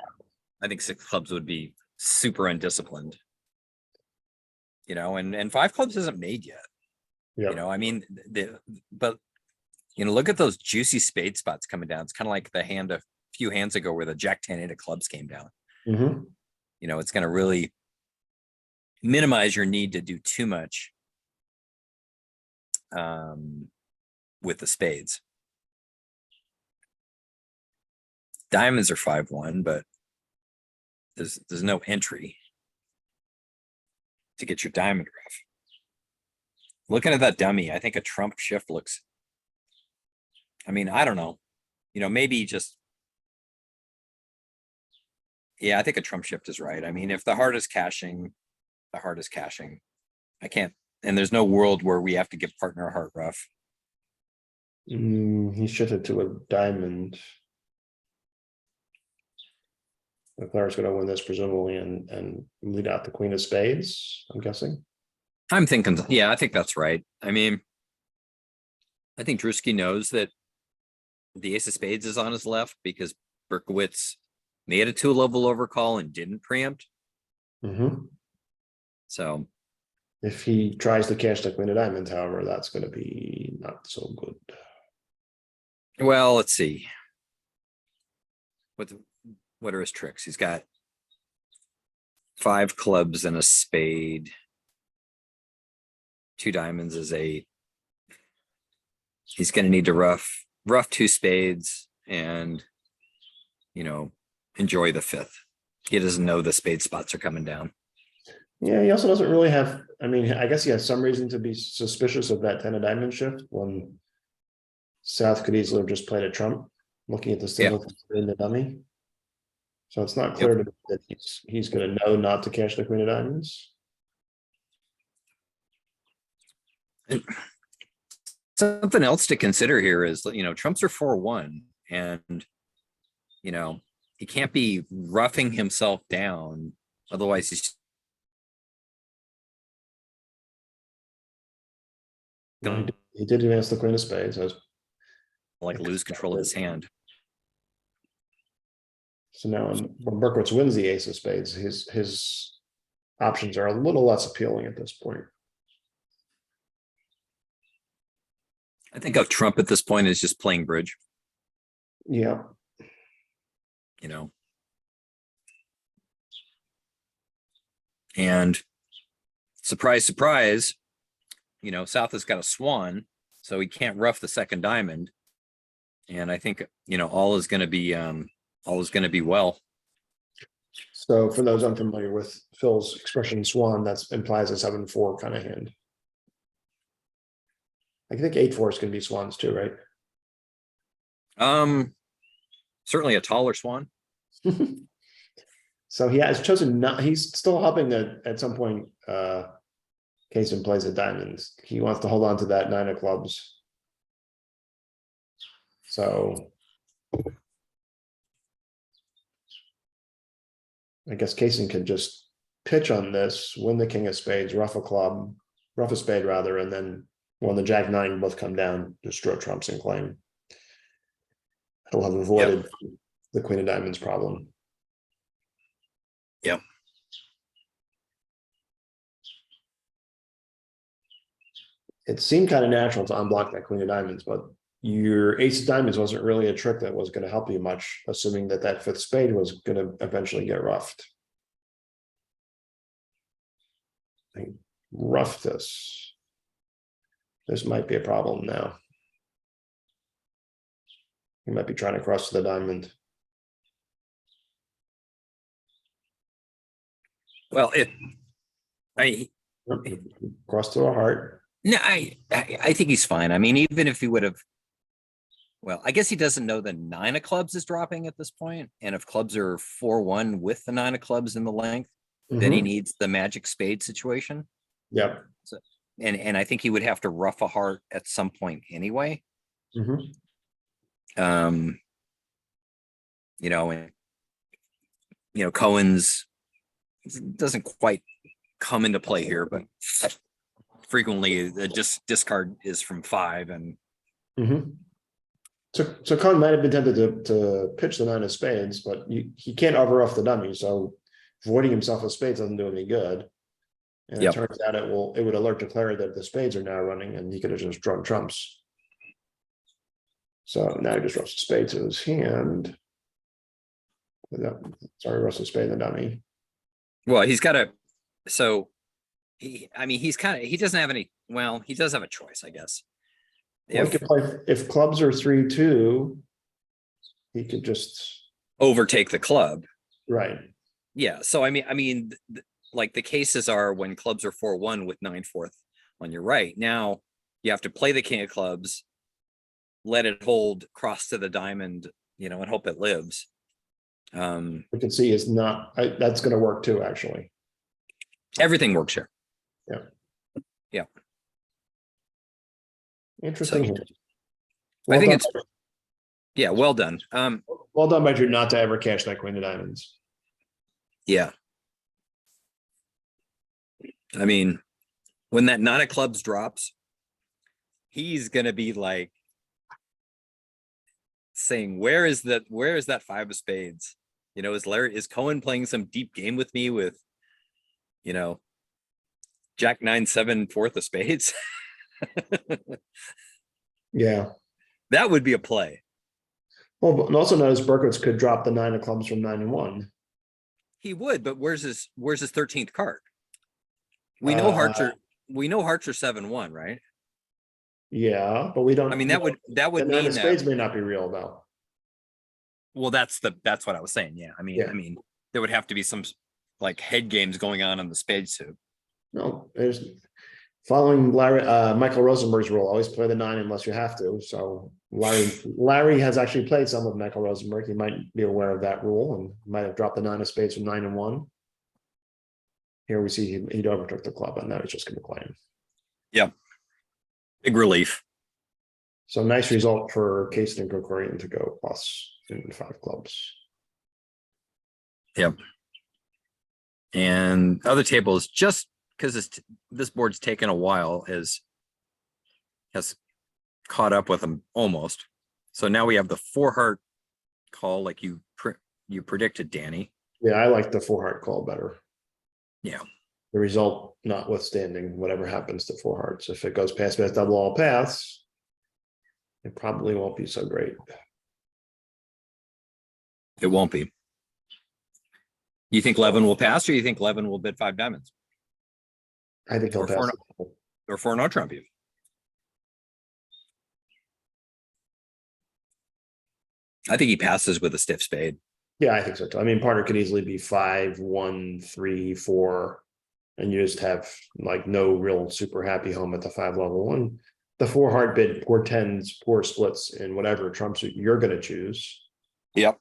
I think 6 clubs would be super undisciplined. And 5 clubs isn't made yet. Yeah. I mean, but look at those juicy spade spots coming down. It's kind of like the hand a few hands ago where the jack 10 8 of clubs came down. Mm-hmm. It's going to really minimize your need to do too much with the spades. Diamonds are 5-1, but there's no entry to get your diamond rough. Looking at that dummy, I think a trump shift looks. I mean, I don't know. Maybe just. Yeah, I think a trump shift is right. I mean, if the heart is cashing, the heart is cashing. I can't, and there's no world where we have to give partner a heart rough. He shifted to a diamond. The player's going to win this presumably and lead out the queen of spades, I'm guessing. I'm thinking, yeah, I think that's right. I mean, I think Drewski knows that the ace of spades is on his left because Berkowitz made a 2-level overcall and didn't preempt. Mm-hmm. So if he tries to cash the queen of diamonds, however, that's going to be not so good. Well, let's see. What are his tricks? He's got 5 clubs and a spade. 2 diamonds is 8. He's going to need to rough 2 spades and, enjoy the 5th. He doesn't know the spade spots are coming down. Yeah, he also doesn't really have, I mean, I guess he has some reason to be suspicious of that 10 of diamond shift when South could easily have just played a trump, looking at the stable in the dummy. So it's not clear to me that he's going to know not to cash the queen of diamonds. Something else to consider here is, trumps are 4-1 and, he can't be roughing himself down. Otherwise he's He did advance the queen of spades. like lose control of his hand. So now when Berkowitz wins the ace of spades, his options are a little less appealing at this point. I think a trump at this point is just playing bridge. Yeah. And surprise, surprise, South has got a swan, so he can't rough the second diamond. And I think, all is going to be well. So for those unfamiliar with Phil's expression swan, that implies a 7-4 kind of hand. I think 8-4s can be swans too, right? Certainly a taller swan. So he has chosen not, he's still hoping that at some point Kaysen plays a diamonds. He wants to hold on to that 9 of clubs. So I guess Kaysen could just pitch on this, win the king of spades, rough a spade rather, and then when the jack 9 both come down, just draw trumps and claim. He'll have avoided the queen of diamonds problem. Yep. It seemed kind of natural to unblock that queen of diamonds, but your ace of diamonds wasn't really a trick that was going to help you much, assuming that 5th spade was going to eventually get roughed. Rough this. This might be a problem now. He might be trying to cross to the diamond. Well, Cross to a heart. No, I think he's fine. I mean, even if he would have, well, I guess he doesn't know the 9 of clubs is dropping at this point. And if clubs are 4-1 with the 9 of clubs in the length, then he needs the magic spade situation. Yep. And I think he would have to rough a heart at some point anyway. Mhm. You know, and Cohen's doesn't quite come into play here, but frequently the discard is from 5 and Mhm. So Cohen might have been tempted to pitch the 9 of spades, but he can't overruff the dummy, so voiding himself with spades doesn't do any good. And it Yep. turns out it would alert declare that the spades are now running, and he could have just drawn trumps. So now he just ruffs the spade to his hand. Sorry, ruffs the spade in the dummy. well, he's got a so he doesn't have any, well, he does have a choice, I guess. Well, he could play, if clubs are 3-2, he could just Overtake the club. right. Yeah. So like the cases are when clubs are 4-1 with 9/4 on your right. Now you have to play the king of clubs, let it hold, cross to the diamond, and hope it lives. We can see is not that's going to work too, actually. Everything works here. Interesting. So, hand. I think done yeah, well done. well done by Drew not to ever cash that queen of diamonds. Yeah. I mean, when that 9 of clubs drops, he's gonna be like saying, where is that 5 of spades? Is Cohen playing some deep game with me with, Jack 9-7 4th of spades? Yeah. That would be a play. Well, and also notice Berkowitz could drop the 9 of clubs from 9 and 1. He would, but where's his 13th card? We know hearts are 7-1, right? Yeah, but we don't. I mean, that would the 9 mean of that. spades may not be real though. Well, that's what I was saying. Yeah. I mean, there would have to be some like head games going on the spade suit. No, there's following Michael Rosenberg's rule, always play the 9 unless you have to. So Larry has actually played some of Michael Rosenberg. He might be aware of that rule and might have dropped the 9 of spades from 9 and 1. Here we see he'd overtook the club, and now he's just going to claim. Yep. Big relief. So nice result for Case and Krikorian to go plus in 5 clubs. Yep. And other tables, just because this board's taken a while, has caught up with them almost. So now we have the 4 heart call, like you predicted, Danny. Yeah, I like the 4 heart call better. Yeah. The result notwithstanding whatever happens to 4 hearts. If it goes past double all paths, it probably won't be so great. It won't be. You think Levin will pass, or you think Levin will bid 5 diamonds? I think he'll Or pass. Or 4 no trump even. I think he passes with a stiff spade. Yeah, I think so too. I mean, partner could easily be 5, 1, 3, 4, and you just have like no real super happy home at the 5 level. And the 4 heart bid portends poor splits in whatever trump suit you're going to choose. Yep.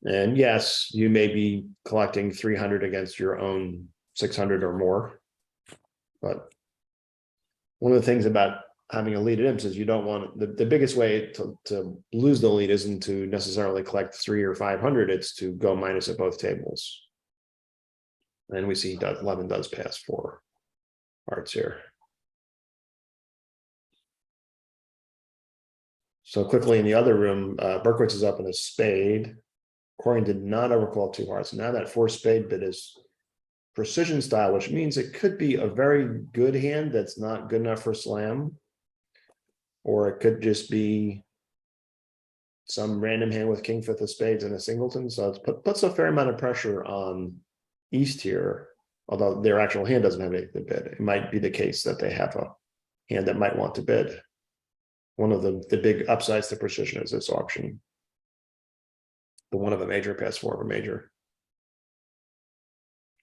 And yes, you may be collecting 300 against your own 600 or more. But one of the things about having a lead at imps is you don't want the biggest way to lose the lead isn't to necessarily collect 300 or 500, it's to go minus at both tables. And we see Levin does pass 4 hearts here. So quickly in the other room, Berkowitz is up in a spade. Corian did not overcall 2 hearts. Now that 4 spade bid is precision style, which means it could be a very good hand that's not good enough for slam. Or it could just be some random hand with king 5th of spades and a singleton. So it puts a fair amount of pressure on East here, although their actual hand doesn't have anything to bid. It might be the case that they have a hand that might want to bid. One of the big upsides to precision is this auction. The 1 of a major pass 4 of a major.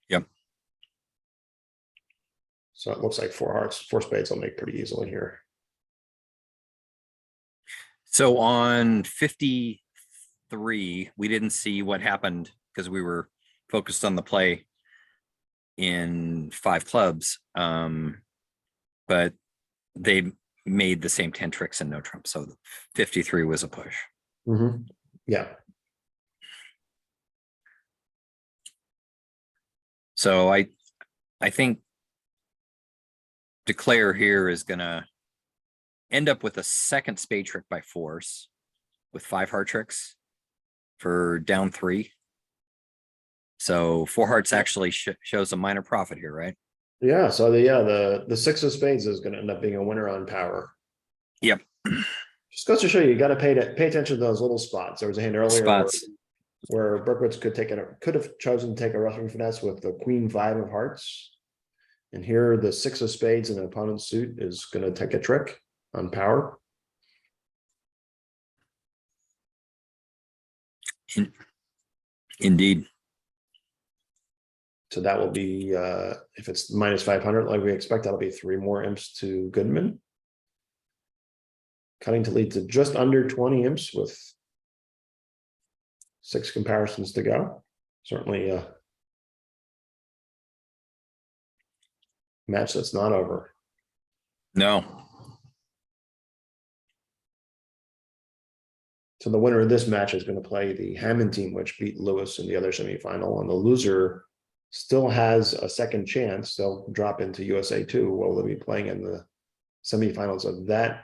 Yep. So it looks like 4 hearts, 4 spades will make pretty easily here. So on 53, we didn't see what happened because we were focused on the play in 5 clubs. but they made the same 10 tricks and no trump. So 53 was a push. Mhm. Yeah, So I think declare here is gonna end up with a second spade trick by force with 5 heart tricks for down 3. So 4 hearts actually shows a minor profit here, right? yeah. So the 6 of spades is going to end up being a winner on power. Yep. Just goes to show you got to pay attention to those little spots. There was a hand earlier Spots. where Berkowitz could have chosen to take a roughing finesse with the queen 5 of hearts. And here the 6 of spades in an opponent's suit is going to take a trick on power. Indeed. So that will be if it's minus 500 like we expect, that'll be 3 more imps to Goodman. Cutting to lead to just under 20 imps with 6 comparisons to go. Certainly a match that's not over. No. So the winner of this match is going to play the Hammond team, which beat Lewis in the other semifinal, and the loser still has a second chance. They'll drop into USA2 while they'll be playing in the semifinals of that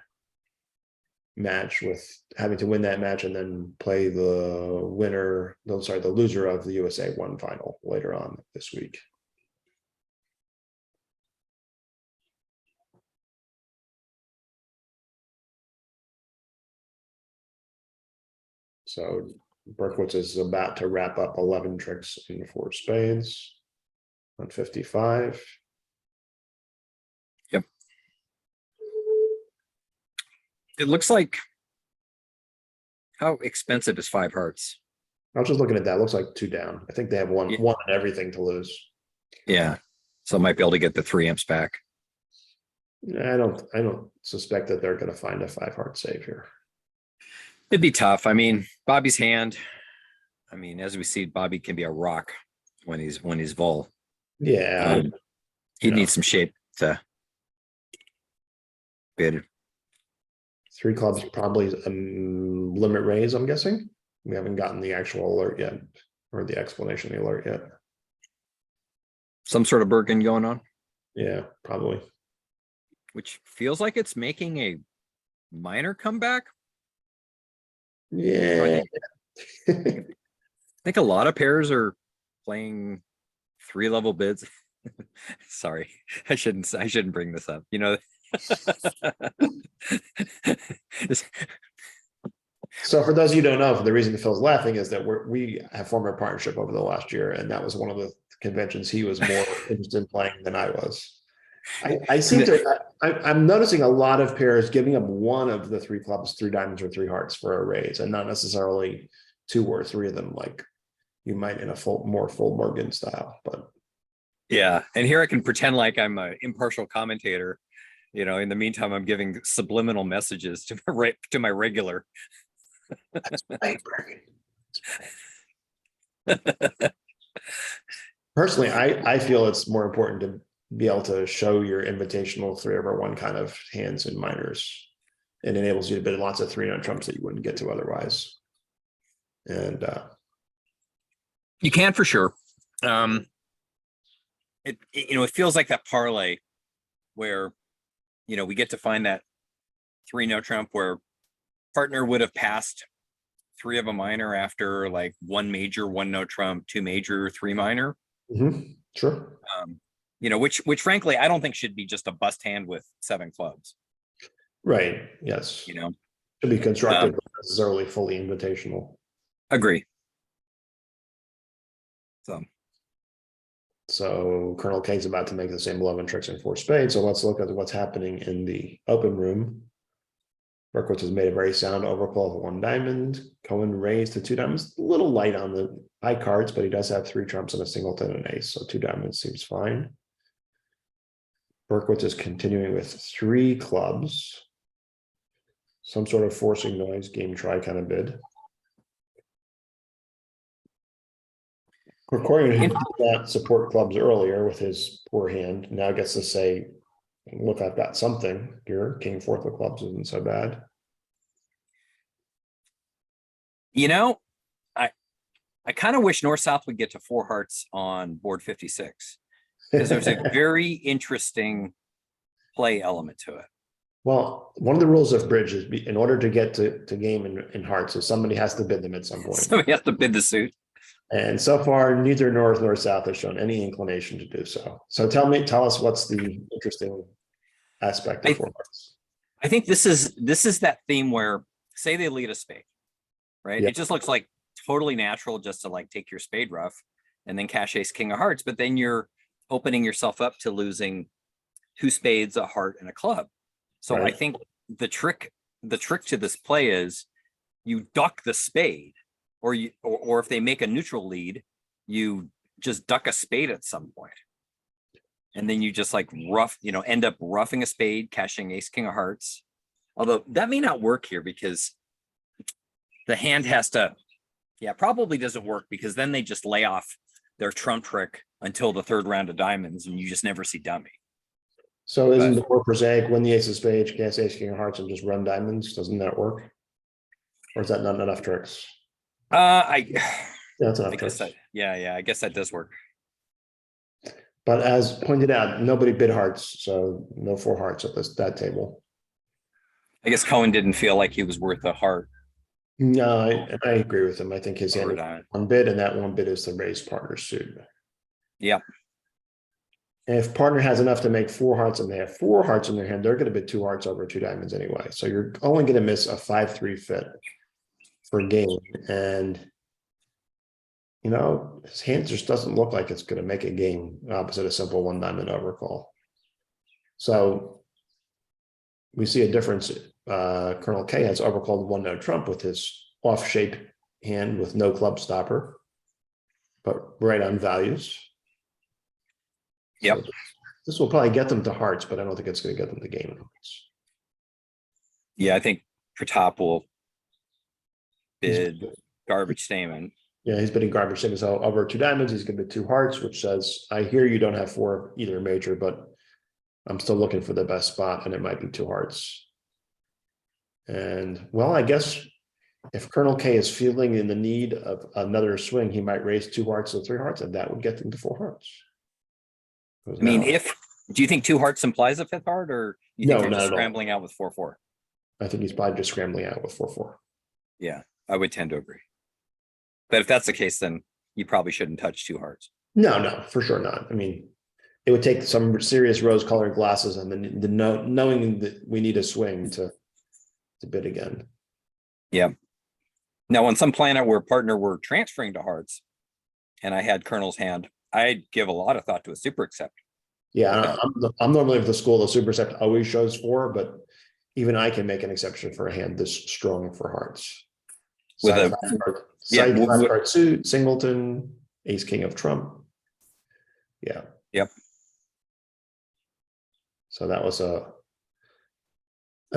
match, with having to win that match and then play the loser of the USA1 final later on this week. So Berkowitz is about to wrap up 11 tricks in 4 spades on 55. Yep. It looks like, how expensive is 5 hearts? I was just looking at that. Looks like 2 down. I think they have one and everything to lose. Yeah. So I might be able to get the 3 imps back. I don't suspect that they're going to find a 5 heart save here. It'd be tough. I mean, Bobby's hand. I mean, as we see, Bobby can be a rock when he's vol. Yeah, He needs some shape to bid. 3 clubs probably limit raise. I'm guessing we haven't gotten the actual alert yet, or the explanation of the alert yet. Some sort of Birkin going on. Yeah, probably. Which feels like it's making a minor comeback. Yeah. I think a lot of pairs are playing 3-level bids. Sorry, I shouldn't bring this up. You know. So for those of you who don't know, the reason Phil's laughing is that we have formed a partnership over the last year, and that was one of the conventions he was more interested in playing than I was. I'm noticing a lot of pairs giving up one of the 3 clubs, 3 diamonds or 3 hearts for a raise, and not necessarily 2 or 3 of them like you might in a more full Morgan style. But yeah, and here I can pretend like I'm an impartial commentator. You know, in the meantime, I'm giving subliminal messages to my regular. that's right, personally, I feel it's more important to be able to show your invitational 3/1 kind of hands in minors. It enables you to bid lots of 3-note trumps that you wouldn't get to otherwise. And you can for sure. It feels like that parlay where, we get to find that 3-note trump where partner would have passed 3 of a minor after like 1 major, 1-note trump, 2 major, 3 minor. Sure. Which frankly, I don't think should be just a bust hand with 7 clubs. Right. Yes. Should be constructed, but not necessarily fully invitational. Agree. So Colonel K's about to make the same 11 tricks in 4 spades. So let's look at what's happening in the open room. Berkowitz has made a very sound overcall of 1 diamond. Cohen raised to 2 diamonds. A little light on the high cards, but he does have 3 trumps and a singleton and an ace. So 2 diamonds seems fine. Berkowitz is continuing with 3 clubs. Some sort of forcing noise, game try kind of bid. Krikorian, who did not support clubs earlier with his poor hand, now gets to say, Look, I've got something here. King fourth of clubs isn't so bad. You know, I kind of wish North-South would get to 4 hearts on board 56 because there's a very interesting play element to it. Well, one of the rules of bridge is in order to get to game in hearts, is somebody has to bid them at some point. Somebody has to bid the suit. And so far, neither North nor South has shown any inclination to do so. So tell us what's the interesting aspect of 4 hearts. I think this is that theme where, say they lead a spade, right? Yeah. It just looks like totally natural just to like take your spade rough and then cash ace king of hearts, but then you're opening yourself up to losing 2 spades, a heart, and a club. So Right. I think the trick to this play is you duck the spade, or if they make a neutral lead, you just duck a spade at some point. And then you just like end up roughing a spade, cashing ace king of hearts. Although that may not work here because the hand has to, probably doesn't work because then they just lay off their trump trick until the 3rd round of diamonds and you just never see dummy. So isn't the more prosaic win the ace of spades, cast ace king of hearts, and just run diamonds? Doesn't that work? Or is that not enough tricks? Yeah, That's enough I guess tricks. I guess that does work. But as pointed out, nobody bid hearts, so no 4 hearts at that table. I guess Cohen didn't feel like he was worth a heart. No, I agree with him. I think his hand Over is diamond. 1 bid, and that 1 bid is the raised partner suit. Yep. And if partner has enough to make 4 hearts and they have 4 hearts in their hand, they're going to bid 2 hearts over 2 diamonds anyway. So you're only going to miss a 5-3 fit for game. And, his hand just doesn't look like it's going to make a game opposite a simple 1 diamond overcall. So we see a difference. Colonel K has overcalled 1 no trump with his off shape hand with no club stopper, but right on values. Yep. So this will probably get them to hearts, but I don't think it's going to get them to game. Yeah, I think Pratap will bid garbage statement. Yeah, he's bidding garbage statements over 2 diamonds. He's going to bid 2 hearts, which says, I hear you don't have 4 either major, but I'm still looking for the best spot, and it might be 2 hearts. And well, I guess if Colonel K is feeling in the need of another swing, he might raise 2 hearts to 3 hearts, and that would get them to 4 hearts. I mean, do you think 2 hearts implies a 5th heart, or you think they're just scrambling out with 4-4? I think he's probably just scrambling out with 4-4. Yeah, I would tend to agree. But if that's the case, then you probably shouldn't touch 2 hearts. No, for sure not. I mean, it would take some serious rose-colored glasses and then knowing that we need a swing to bid again. Yeah. Now, on some planet where partner were transferring to hearts, and I had Colonel's hand, I'd give a lot of thought to a super accept. Yeah, I'm normally of the school the super accept always shows 4, but even I can make an exception for a hand this strong for hearts. With side card suit, singleton, ace king of trump. Yeah. Yep. So that was an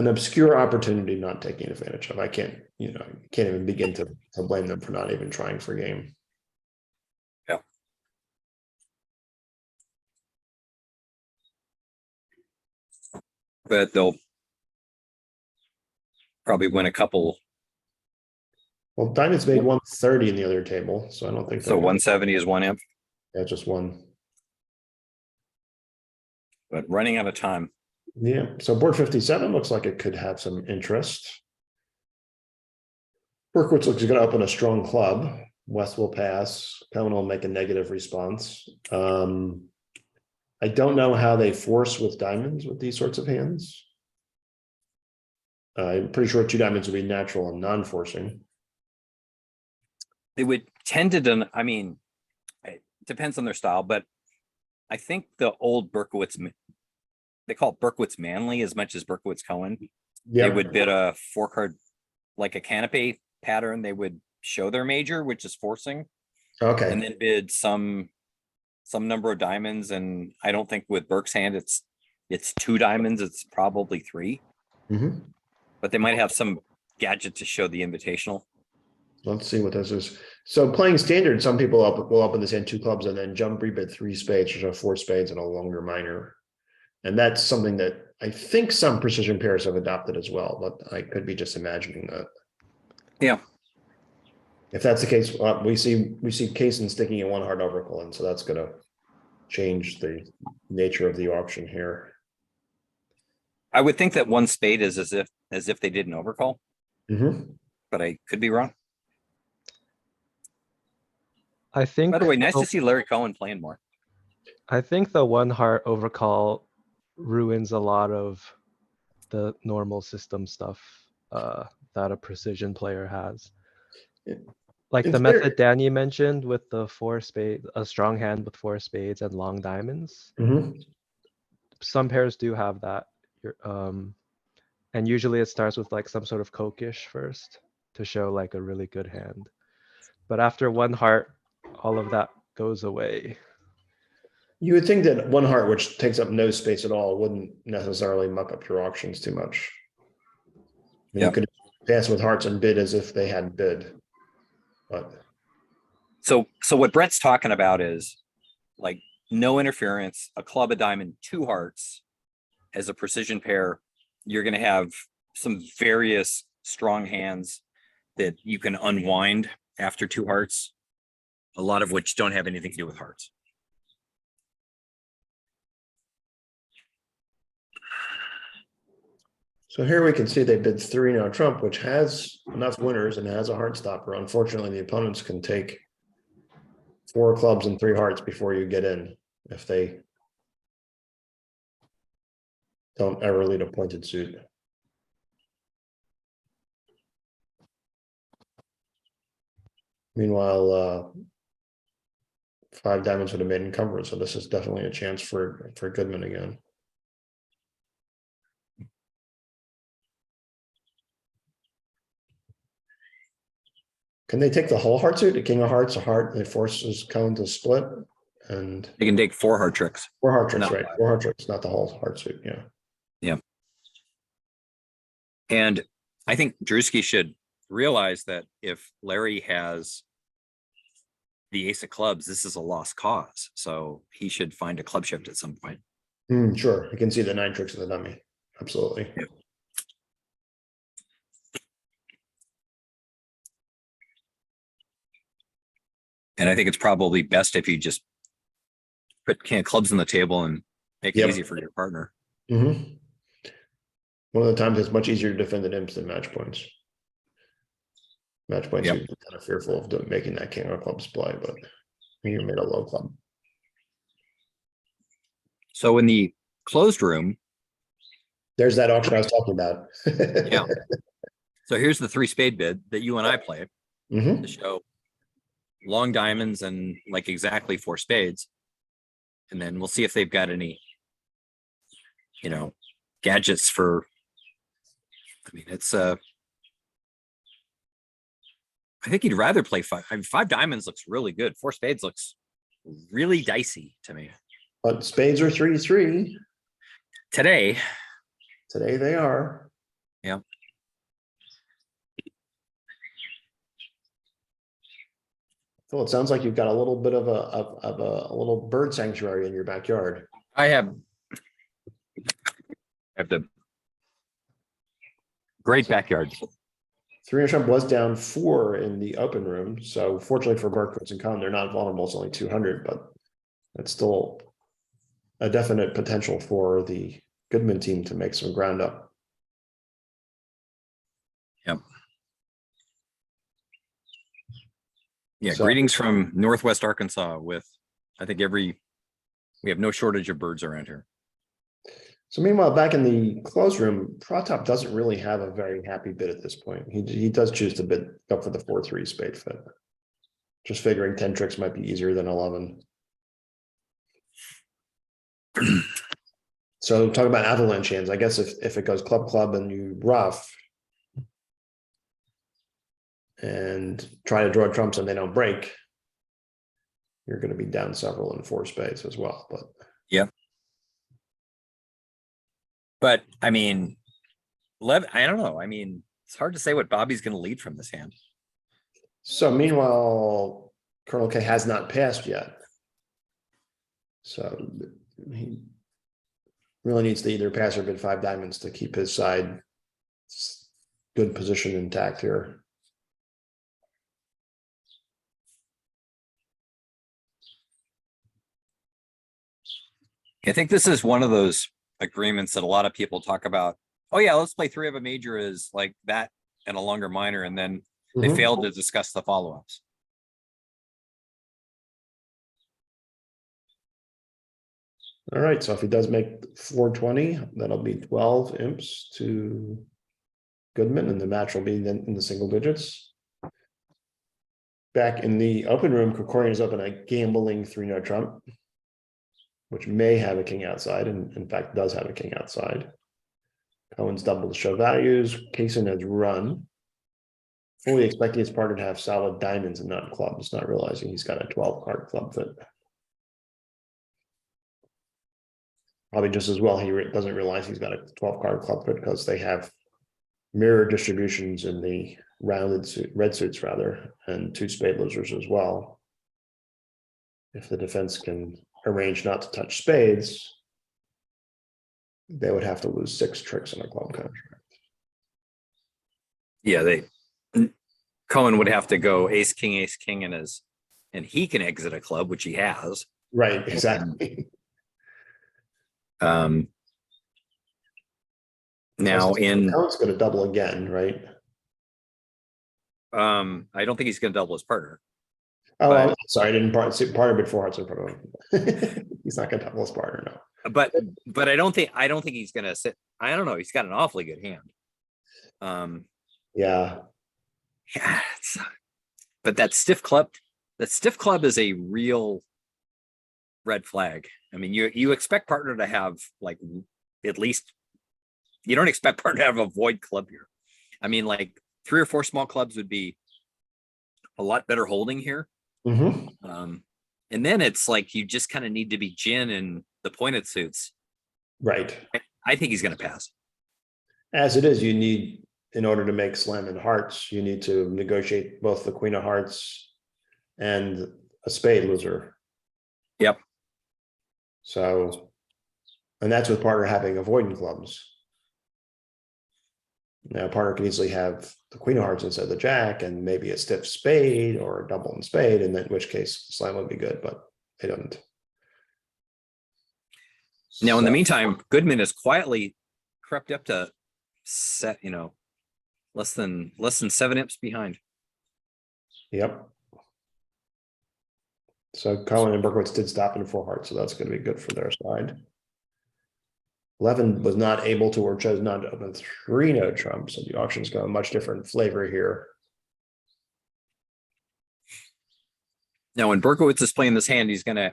obscure opportunity not taking advantage of. I can't even begin to blame them for not even trying for game. Yeah. But they'll probably win a couple. Well, diamonds made 130 in the other table, so I don't think so. 170 is 1 imp. Yeah, just 1. But running out of time. Yeah, so board 57 looks like it could have some interest. Berkowitz looks going to open a strong club. West will pass. Cohen will make a negative response. I don't know how they force with diamonds with these sorts of hands. I'm pretty sure 2 diamonds would be natural and non-forcing. They would tend to, I mean, it depends on their style, but I think the old Berkowitz, they call it Berkowitz Manly as much as Berkowitz Cohen. Yeah, They would bid a 4 card, like a canopy pattern. They would show their major, which is forcing, okay. and then bid some number of diamonds. And I don't think with Burke's hand, it's 2 diamonds. It's probably 3, but they might have some gadget to show the invitational. Let's see what this is. So playing standard, some people will open this hand 2 clubs and then jump rebid 3 spades, or 4 spades and a longer minor. And that's something that I think some precision pairs have adopted as well, but I could be just imagining that. Yeah. If that's the case, we see Kaysen sticking in one hard overcall, and so that's gonna change the nature of the auction here. I would think that one spade is as if they did an overcall, Mhm. but I could be wrong. I think. By the way, nice to see Larry Cohen playing more. I think the one heart overcall ruins a lot of the normal system stuff that a precision player has. Yeah. Like In the theory- method Danny mentioned with the 4 spade, a strong hand with 4 spades and long diamonds. Mhm. Some pairs do have that. And usually it starts with like some sort of cokish first to show like a really good hand. But after one heart, all of that goes away. You would think that one heart, which takes up no space at all, wouldn't necessarily muck up your auctions too much. You Yep. could pass with hearts and bid as if they had bid. But So what Brett's talking about is like no interference, a club, a diamond, 2 hearts as a precision pair. You're going to have some various strong hands that you can unwind after 2 hearts, a lot of which don't have anything to do with hearts. so here we can see they bid 3 now Trump, which has enough winners and has a heart stopper. Unfortunately, the opponents can take 4 clubs and 3 hearts before you get in if they don't ever lead a pointed suit. Meanwhile, 5 diamonds would have made encumbrance, so this is definitely a chance for Goodman again. Can they take the whole heart suit? The king of hearts, a heart, and it forces Cohen to split, and They can take 4 heart tricks. 4 heart tricks, No. right? 4 heart tricks, not the whole heart suit. Yeah. And I think Drewski should realize that if Larry has the ace of clubs, this is a lost cause. So he should find a club shift at some point. Sure, you can see the 9 tricks of the dummy. Absolutely. Yeah. And I think it's probably best if you just put king of clubs on the table and make it Yep. easy for your partner. Mhm. One of the times it's much easier to defend the imps than match points. Match points, Yep. you're kind of fearful of making that king of clubs play, but you made a low club. So in the closed room, There's that auction I was talking about. Yeah. So here's the 3 spade bid that you and I play Mhm. to show long diamonds and like exactly 4 spades. And then we'll see if they've got any, gadgets for, I mean, it's I think he'd rather play 5. I mean, 5 diamonds looks really good. 4 spades looks really dicey to me. But spades are 3-3. Today, Today they are. Yeah. Phil, it sounds like you've got a little bit of a little bird sanctuary in your backyard. I have the great backyard. 3 Trump was down 4 in the open room. So fortunately for Berkowitz and Cohn, they're not vulnerable. It's only 200, but it's still a definite potential for the Goodman team to make some ground up. Yep. Yeah, So- greetings from Northwest Arkansas with, I think we have no shortage of birds around here. So meanwhile, back in the closed room, Pratap doesn't really have a very happy bid at this point. He does choose to bid up for the 4-3 spade fit. Just figuring 10 tricks might be easier than 11. So talk about avalanche hands. I guess if it goes club and you rough and try to draw trumps and they don't break, you're going to be down several in 4 spades as well. But yeah. But I mean, I don't know. I mean, it's hard to say what Bobby's going to lead from this hand. so meanwhile, Colonel K has not passed yet. So Really needs to either pass or bid 5 diamonds to keep his side good position intact here. I think this is one of those agreements that a lot of people talk about. Oh yeah, let's play 3 of a major is like that and a longer minor, and then they Mhm. failed to discuss the follow-ups. All right, so if he does make 420, that'll be 12 imps to Goodman, and the match will be then in the single digits. Back in the open room, Krikorian is open a gambling 3-no trump, which may have a king outside, and in fact does have a king outside. Cohen's double to show values. Kaysen has run. Fully expecting his partner to have solid diamonds and not clubs, not realizing he's got a 12-card club fit. Probably just as well, he doesn't realize he's got a 12-card club fit because they have mirror distributions in the rounded red suits rather, and 2 spade losers as well. If the defense can arrange not to touch spades, they would have to lose 6 tricks in a club contract. Yeah, Cohen would have to go ace, king, and he can exit a club, which he has. Right, exactly. Now Cohen's going to double again, right? I don't think he's going to double his partner. Oh, But- I'm sorry, I didn't partner bid 4 hearts in front of him. He's not going to double his partner, no. But I don't think he's going to sit. I don't know. He's got an awfully good hand. Yeah, Yeah, but that stiff club is a real red flag. I mean, you expect partner to have like at least, you don't expect partner to have a void club here. I mean, like 3 or 4 small clubs would be a lot better holding here. mm-hmm. And then it's like you just kind of need to be gin in the pointed suits. Right. I think he's going to pass. As it is, you need, in order to make slam in hearts, you need to negotiate both the queen of hearts and a spade loser. Yep. So, and that's with partner having avoidant clubs. Now, partner can easily have the queen of hearts instead of the jack, and maybe a stiff spade or a double in spade, and in which case slam would be good, but they don't. Now, in the So- meantime, Goodman has quietly crept up to set, less than 7 imps behind. Yep. So Cohen and Berkowitz did stop in 4 hearts, so that's going to be good for their side. Levin was not able to or chose not to open 3-no trump, so the auction's got a much different flavor here. Now, when Berkowitz is playing this hand, he's going to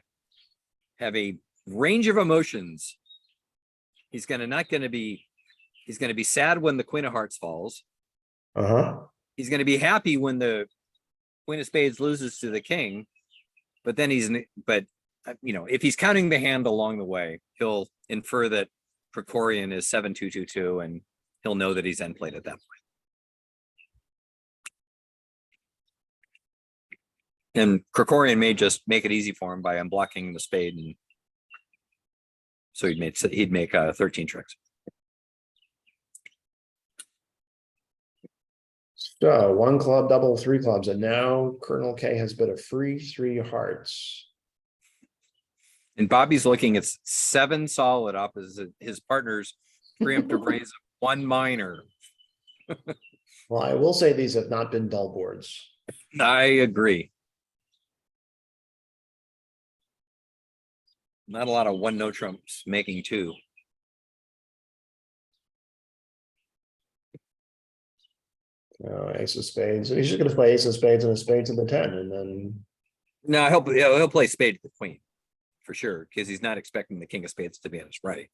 have a range of emotions. He's going to be sad when the queen of hearts falls. Uh-huh. He's going to be happy when the queen of spades loses to the king. But then if he's counting the hand along the way, he'll infer that Krikorian is 7-2-2-2, and he'll know that he's end played at that point. And Krikorian may just make it easy for him by unblocking the spade, and so he'd make 13 tricks. So 1 club, double, 3 clubs, and now Colonel K has bid a free 3 hearts. And Bobby's looking at 7 solid opposite his partner's preemptive raise of 1 minor. Well, I will say these have not been dull boards. I agree. Not a lot of 1-no trumps making 2. Ace of spades. He's just going to play ace of spades and a spade to the 10, and then No, he'll play spade to the queen for sure, because he's not expecting the king of spades to be on his right.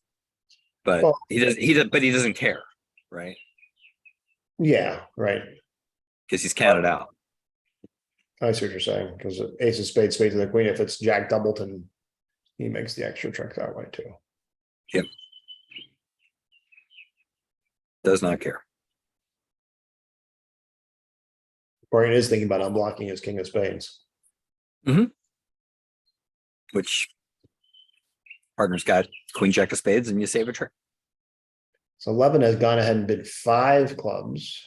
But Well- he doesn't care, right? yeah, right. Because he's counted out. I see what you're saying, because ace of spades, spade to the queen. If it's Jack Doubleton, he makes the extra trick that way too. Does not care. Brian is thinking about unblocking his king of spades. Which Partner's got queen jack of spades and you save a trick. So Levin has gone ahead and bid 5 clubs.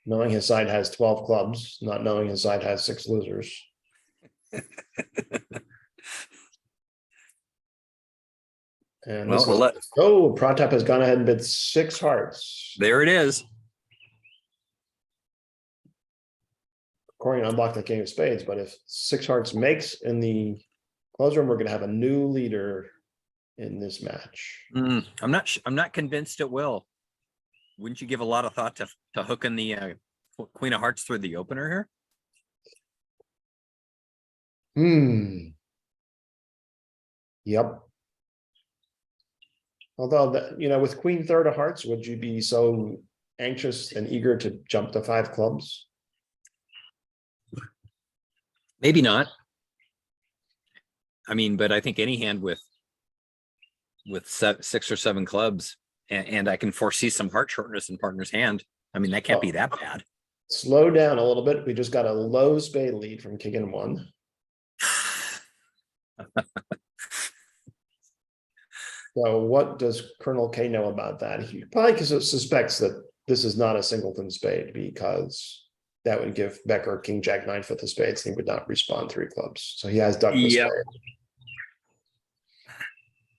Knowing his side has 12 clubs, not knowing his side has 6 losers. And Well, Pratap has gone ahead and bid 6 hearts. there it is. Corey unblocked the king of spades, but if 6 hearts makes in the close room, we're going to have a new leader in this match. I'm not convinced it will. Wouldn't you give a lot of thought to hooking the queen of hearts through the opener here? Yep. Although, with queen third of hearts, would you be so anxious and eager to jump to 5 clubs? Maybe not. I mean, but I think any hand with 6 or 7 clubs, and I can foresee some heart shortness in partner's hand. I mean, that can't be that bad. Slow down a little bit. We just got a low spade lead from king and 1. So what does Colonel K know about that? He probably suspects that this is not a singleton spade, because that would give Becker king jack 9 fifth of spades. He would not respond 3 clubs. So he has ducked the spade.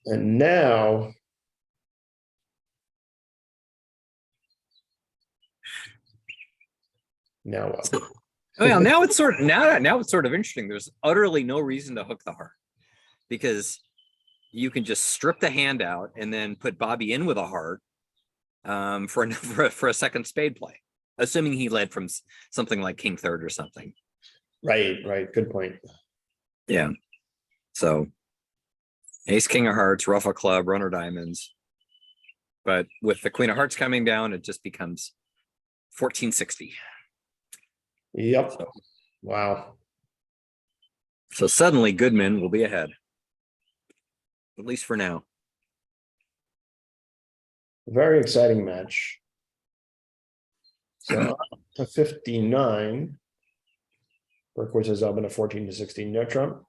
And now what? Well, now it's sort of interesting. There's utterly no reason to hook the heart, because you can just strip the hand out and then put Bobby in with a heart for a second spade play, assuming he led from something like king third or something. Right. Good point. Yeah. So ace king of hearts, ruffle club, runner diamonds. But with the queen of hearts coming down, it just becomes 1460. Yep. So, wow. So suddenly Goodman will be ahead, at least for now. Very exciting match. So to 59. Berkowitz has opened a 14-16 no trump.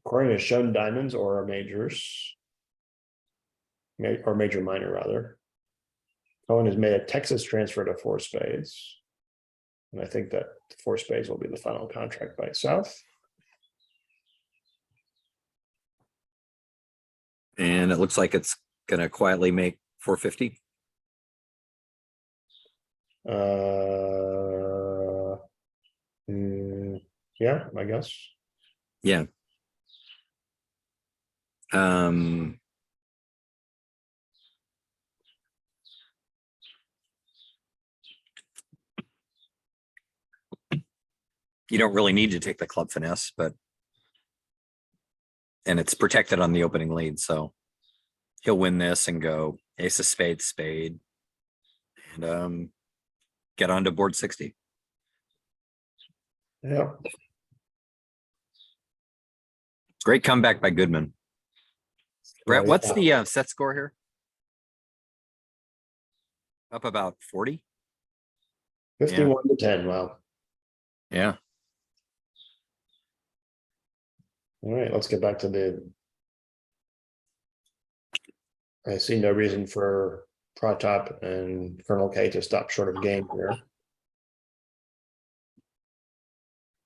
Corey has shown diamonds or majors, or major minor rather. Cohen has made a Texas transfer to 4 spades. And I think that 4 spades will be the final contract by South. And it looks like it's going to quietly make 450. Yeah, I guess. Yeah. You don't really need to take the club finesse, and it's protected on the opening lead, so he'll win this and go ace of spades, spade, and get on to board 60. Yeah. Great comeback by Goodman. Brett, what's the set score here? Up about 40? 51 to 10. Wow. Yeah. All right, let's get back to I see no reason for Pratap and Colonel K to stop short of game here.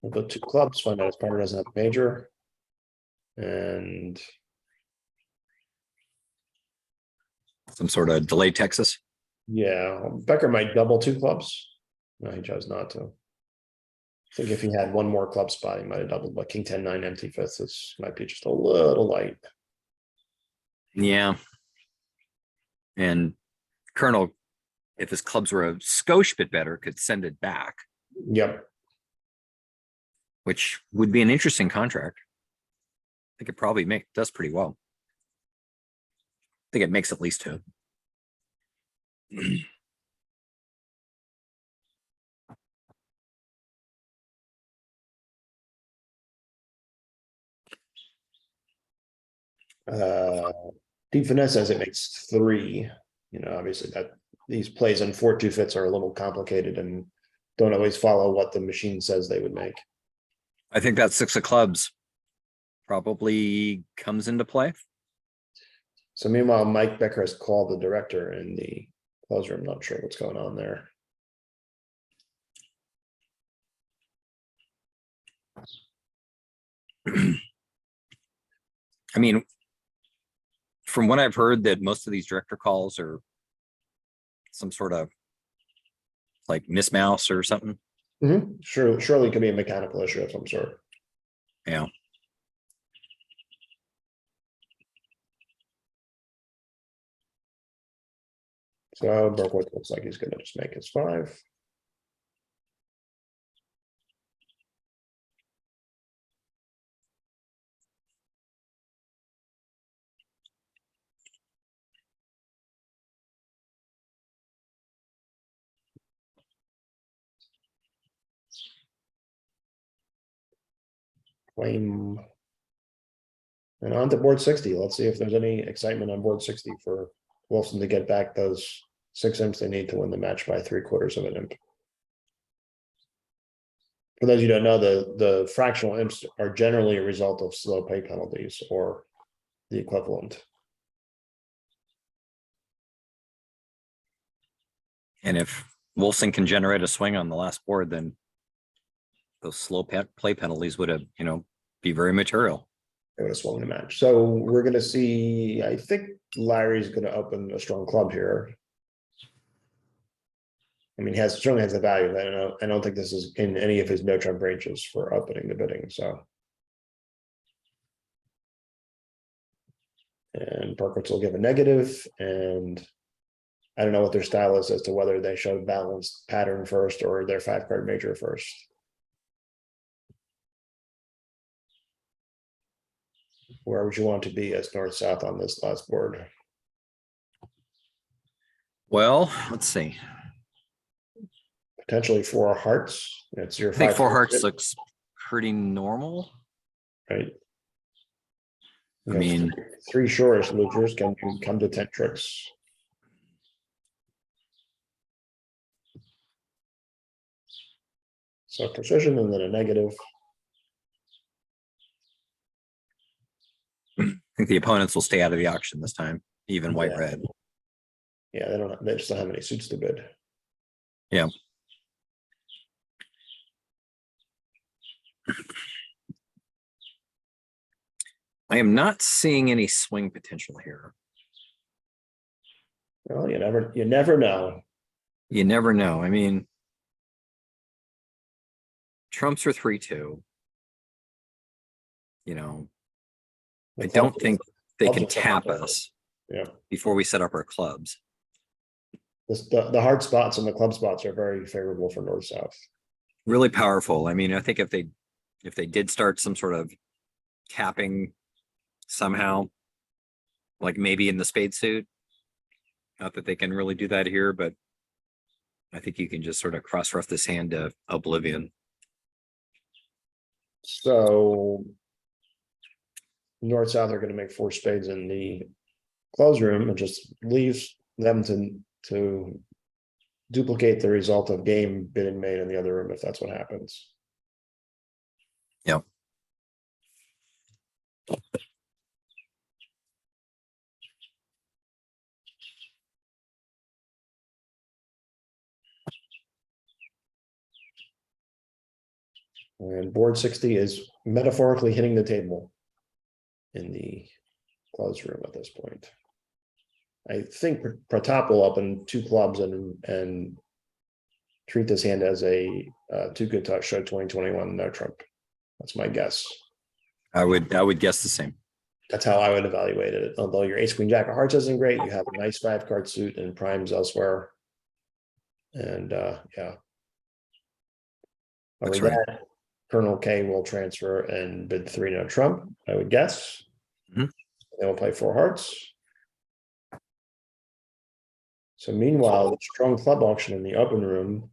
We'll go 2 clubs, find out his partner doesn't have a major. And Some sort of delay Texas. yeah, Becker might double 2 clubs. No, he chose not to. I think if he had 1 more club spot, he might have doubled, but king 10-9 empty fifths. This might be just a little light. Yeah. And Colonel, if his clubs were a skosh bit better, could send it back. Yep. Which would be an interesting contract. I think it probably does pretty well. I think it makes at least 2. Deep finesse says it makes 3. Obviously that these plays on 4-2 fits are a little complicated and don't always follow what the machine says they would make. I think that's 6 of clubs. probably comes into play. So meanwhile, Mike Becker has called the director in the closer. I'm not sure what's going on there. I mean, from what I've heard, that most of these director calls are some sort of like mismouse or something. Sure, surely it could be a mechanical issue of some sort. Yeah. So Berkowitz looks like he's going to just make his 5. Claim. And on to board 60. Let's see if there's any excitement on board 60 for Wilson to get back those 6 imps they need to win the match by 3/4 of an imp. For those you don't know, the fractional imps are generally a result of slow pay penalties or the equivalent. And if Wilson can generate a swing on the last board, then those slow play penalties would have, be very material. They would have swung the match. So we're going to see, I think Larry's going to open a strong club here. I mean, he certainly has a value. I don't think this is in any of his no trump ranges for opening the bidding. So, and Berkowitz will give a negative, and I don't know what their style is as to whether they show balanced pattern first or their 5-card major first. Where would you want to be as north-south on this last board? Well, let's see. Potentially 4 hearts. It's your I think 4 hearts bid, looks pretty normal. right? I mean, 3 shortish losers can come to 10 tricks. So precision and then a negative. I think the opponents will stay out of the auction this time, even white red. Yeah, they just don't have any suits to bid. Yeah. I am not seeing any swing potential here. Well, you never know. You never know. I mean, trumps are 3-2. I don't think they can tap us before we set up our clubs. The hard spots and the club spots are very favorable for north-south. Really powerful. I mean, I think if they did start some sort of tapping somehow, like maybe in the spade suit, not that they can really do that here, but I think you can just sort of cross-rough this hand to oblivion. So north-south are going to make 4 spades in the close room and just leaves them to duplicate the result of game bidding made in the other room if that's what happens. Yeah. And board 60 is metaphorically hitting the table in the closed room at this point. I think Pratap will open 2 clubs and treat this hand as a 2 good touch show 2021 no trump. That's my guess. I would guess the same. That's how I would evaluate it. Although your ace queen jack of hearts isn't great, you have a nice 5-card suit and primes elsewhere. And yeah. That's right. That, Colonel K will transfer and bid 3 no trump, I would guess. Mhm. They will play 4 hearts. So meanwhile, the strong club auction in the open room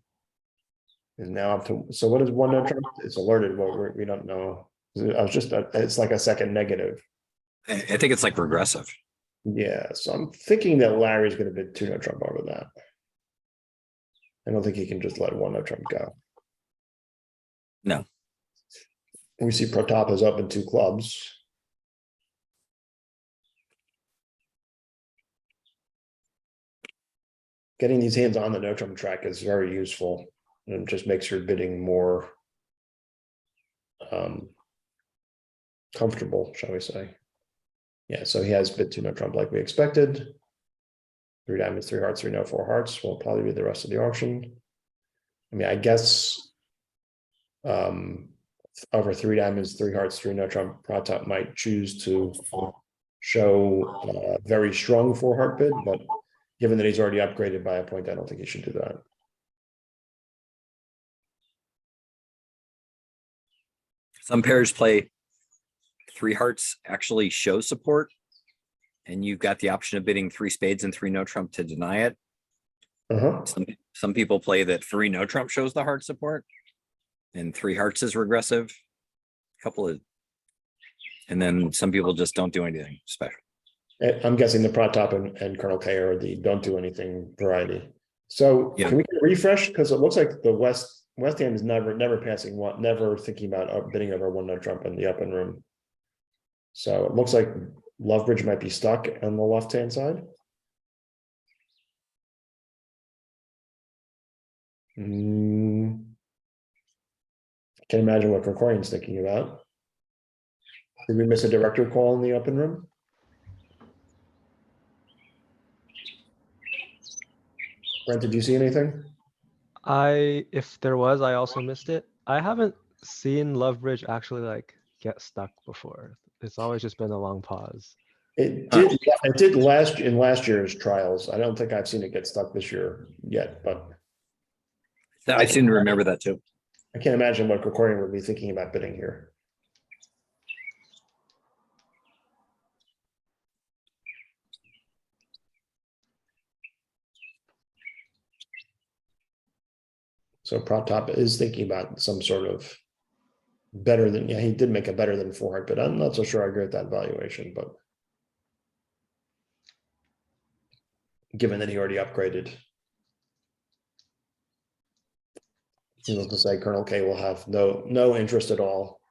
is now up to. So what is 1 no trump? It's alerted, but we don't know. It's like a second negative. I think it's like regressive. Yeah, so I'm thinking that Larry's going to bid 2 no trump over that. I don't think he can just let 1 no trump go. No. We see Pratap has opened 2 clubs. getting these hands on the no trump track is very useful, and it just makes your bidding more comfortable, shall we say. Yeah, so he has bid 2 no trump like we expected. 3 diamonds, 3 hearts, 3 no, 4 hearts will probably be the rest of the auction. I mean, I guess over 3 diamonds, 3 hearts, 3 no trump, prop top might choose to show a very strong 4 heart bid, but given that he's already upgraded by a point, I don't think he should do that. Some pairs play 3 hearts actually show support, and you've got the option of bidding 3 spades and 3 no trump to deny it. Some people play that 3 no trump shows the heart support, and 3 hearts is regressive. And then some people just don't do anything special. I'm guessing the prop top and Colonel K are the don't do anything variety. So Yeah. can we get a refresh? Because it looks like the West Ham is never passing one, never thinking about bidding over 1 no trump in the up and room. So it looks like Lovebridge might be stuck on the left hand side. Can't imagine what Krikorian's thinking about. Did we miss a director call in the open room? Brent, did you see anything? If there was, I also missed it. I haven't seen Lovebridge actually like get stuck before. It's always just been a long pause. It did in last year's trials. I don't think I've seen it get stuck this year yet, but I seem to remember that too. I can't imagine what Krikorian would be thinking about bidding here. So prop top is thinking about some sort of better than, yeah, he did make a better than 4 heart, but I'm not so sure I agree with that valuation, but given that he already upgraded, needless to say, Colonel K will have no interest at all.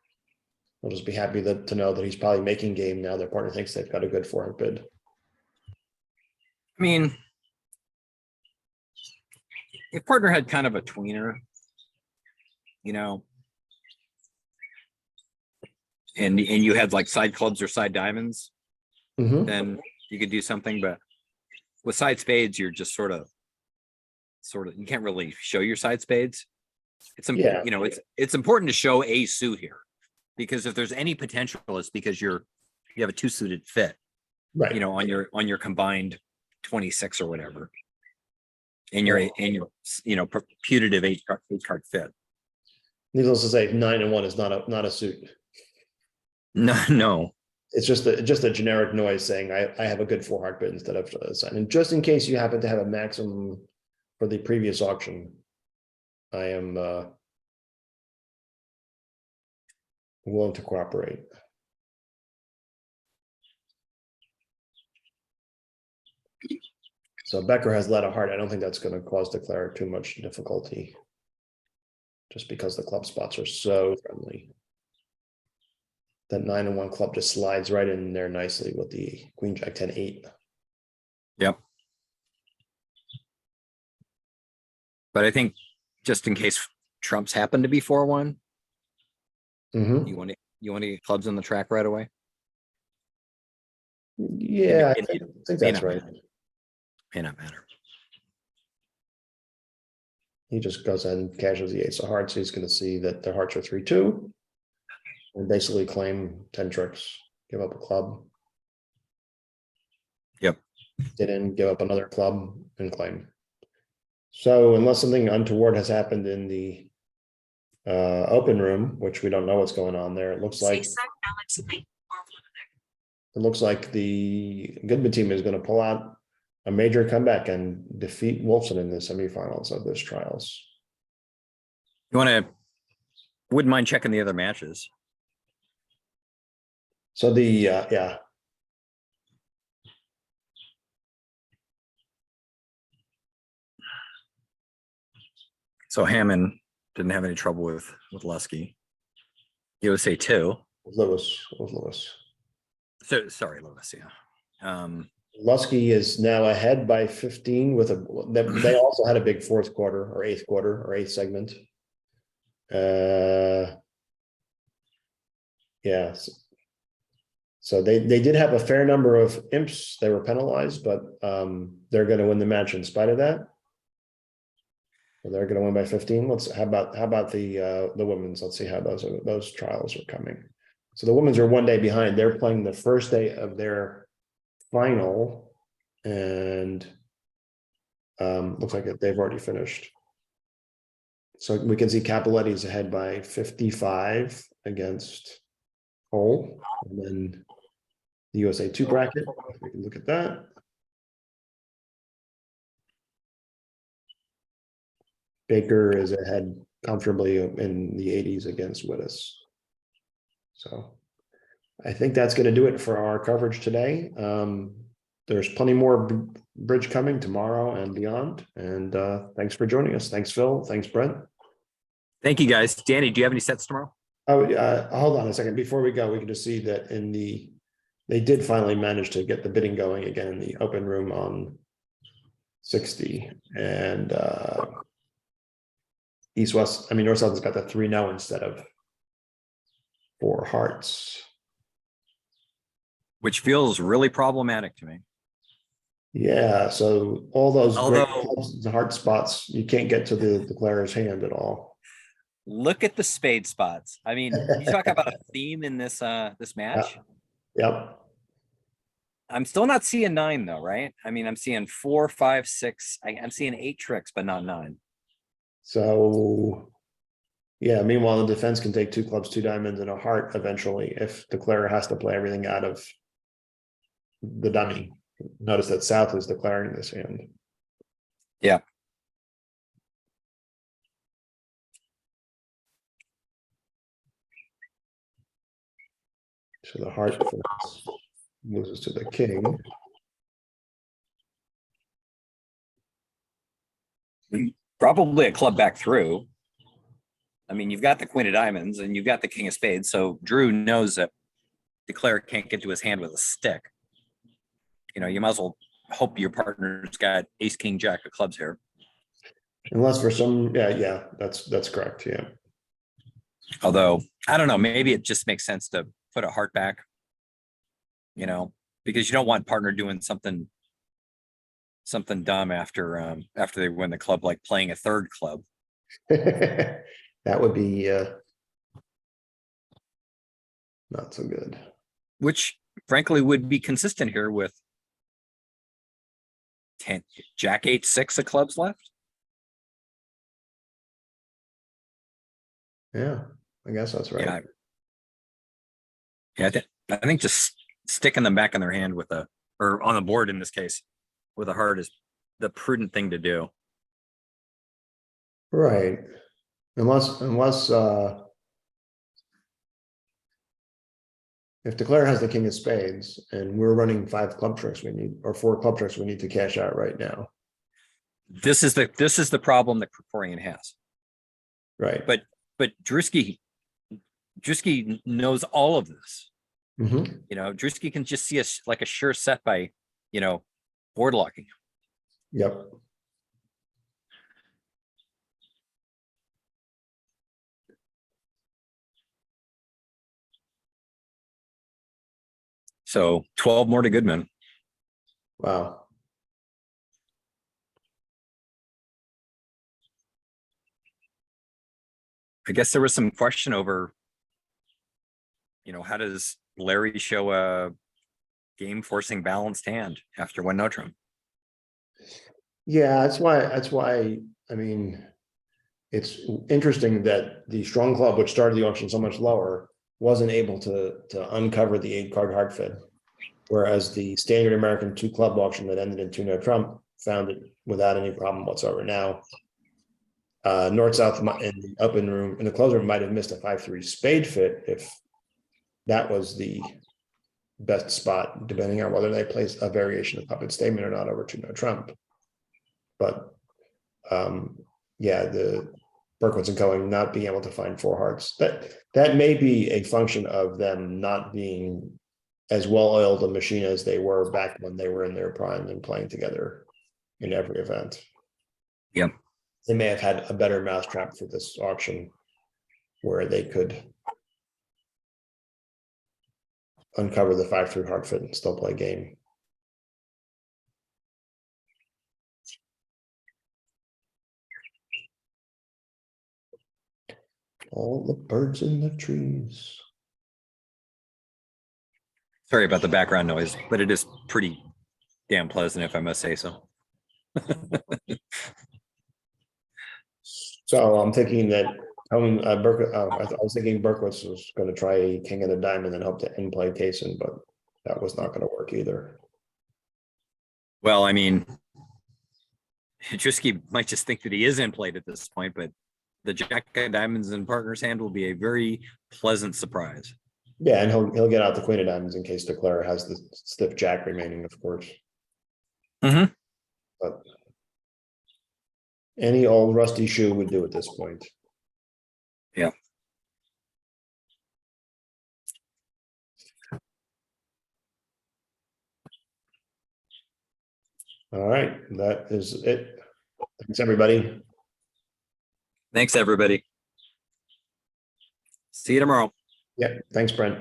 We'll just be happy to know that he's probably making game now. Their partner thinks they've got a good 4 heart bid. I mean, if partner had kind of a tweener, you know, and you had like side clubs or side diamonds, then you could do something. But with side spades, you're just sort of you can't really show your side spades. It's important, you know, it's important to show a suit here, because if there's any potential, it's because you have a 2 suited fit, right? You know, on your combined 26 or whatever, and your you know, putative 8 card fit. Needless to say, 9 and 1 is not a suit. No. It's just a generic noise saying I have a good 4 heart bid instead of a sign. And just in case you happen to have a maximum for the previous auction, I am willing to cooperate. So Becker has led a heart. I don't think that's going to cause Declare too much difficulty, just because the club spots are so friendly. That 9 and 1 club just slides right in there nicely with the Queen Jack 10 8. Yep. But I think just in case trumps happen to be 4-1, you want to get clubs on the track right away. Yeah, I think that's right. May not matter. He just goes ahead and cashes the ace of hearts. He's going to see that the hearts are 3-2. And basically claim 10 tricks, give up a club. Yep. Didn't give up another club and claim. So unless something untoward has happened in the open room, which we don't know what's going on there, it looks like the Goodman team is going to pull out a major comeback and defeat Wolfson in the semifinals of this trials. Wouldn't mind checking the other matches. So the yeah. So Hammond didn't have any trouble with Lusky. USA2. Lewis. So sorry, Lewis. Yeah. Lusky is now ahead by 15 with they also had a big fourth quarter or eighth segment. Yeah. So they did have a fair number of imps. They were penalized, but they're going to win the match in spite of that. So they're going to win by 15. How about the women's? Let's see how those trials are coming. So the women's are 1 day behind. They're playing the first day of their final, and looks like they've already finished. So we can see Capoletti's ahead by 55 against Cole, and then the USA2 bracket. We can look at that. Baker is ahead comfortably in the 80s against Wittes. So I think that's going to do it for our coverage today. There's plenty more bridge coming tomorrow and beyond. And thanks for joining us. Thanks, Phil. Thanks, Brent. Thank you, guys. Danny, do you have any sets tomorrow? Oh, hold on a second. Before we go, we can just see that they did finally manage to get the bidding going again in the open room on 60. And North-South has got the 3-0 instead of 4 hearts. Which feels really problematic to me. Yeah, so all those Although, great clubs and heart spots, you can't get to the declarer's hand at all. look at the spade spots. I mean, you talk about a theme in this match. Yep. I'm still not seeing 9 though, right? I mean, I'm seeing 4, 5, 6. I'm seeing 8 tricks, but not 9. So yeah, meanwhile, the defense can take 2 clubs, 2 diamonds, and a heart eventually if declarer has to play everything out of the dummy. Notice that South is declaring this hand. Yeah. So the heart loses to the king. Probably a club back through. I mean, you've got the queen of diamonds and you've got the king of spades. So Drew knows that declarer can't get to his hand with a stick. You know, you might as well hope your partner's got ace, king, jack of clubs here. Unless for some, yeah, that's correct. Yeah. Although, I don't know, maybe it just makes sense to put a heart back, you know, because you don't want partner doing something dumb after they win the club, like playing a third club. That would be not so good. Which frankly would be consistent here with 10, jack 8, 6 of clubs left. Yeah, I guess that's right. Yeah, I think just sticking them back in their hand or on the board in this case, with a heart is the prudent thing to do. Right. Unless if declare has the king of spades and we're running 5 club tricks, or 4 club tricks we need to cash out right now. This is the problem that Krikorian has. Right. But Drewski knows all of this. Mm-hmm. You know, Drewski can just see us like a sure set by, you know, board locking. Yep. So 12 more to Goodman. Wow. I guess there was some question over, you know, how does Larry show a game forcing balanced hand after 1 no trump? Yeah, that's why I mean, it's interesting that the strong club, which started the auction so much lower, wasn't able to uncover the 8-card heart fed, whereas the standard American 2 club auction that ended in 2 no trump found it without any problem whatsoever. Now, North-South in the open room, in the closed room, might have missed a 5-3 spade fit if that was the best spot, depending on whether they place a variation of puppet statement or not over 2 no trump. But yeah, the Berkowitz and Cohen not being able to find 4 hearts, that may be a function of them not being as well-oiled a machine as they were back when they were in their prime and playing together in every event. Yep. They may have had a better mousetrap for this auction where they could uncover the 5-3 hard fit and still play game. All the birds in the trees. Sorry about the background noise, but it is pretty damn pleasant, if I must say so. So I'm thinking that I was thinking Berkowitz was going to try king of the diamond and hope to end play Kaysen, but that was not going to work either. Well, I mean, Trisky might just think that he is in played at this point, but the jack of diamonds in partner's hand will be a very pleasant surprise. Yeah, and he'll get out the queen of diamonds in case Declare has the stiff jack remaining, of course. Mm-hmm. But any old rusty shoe would do at this point. Yeah. All right, that is it. Thanks, everybody. Thanks, everybody. See you tomorrow. Yeah, thanks, Brent.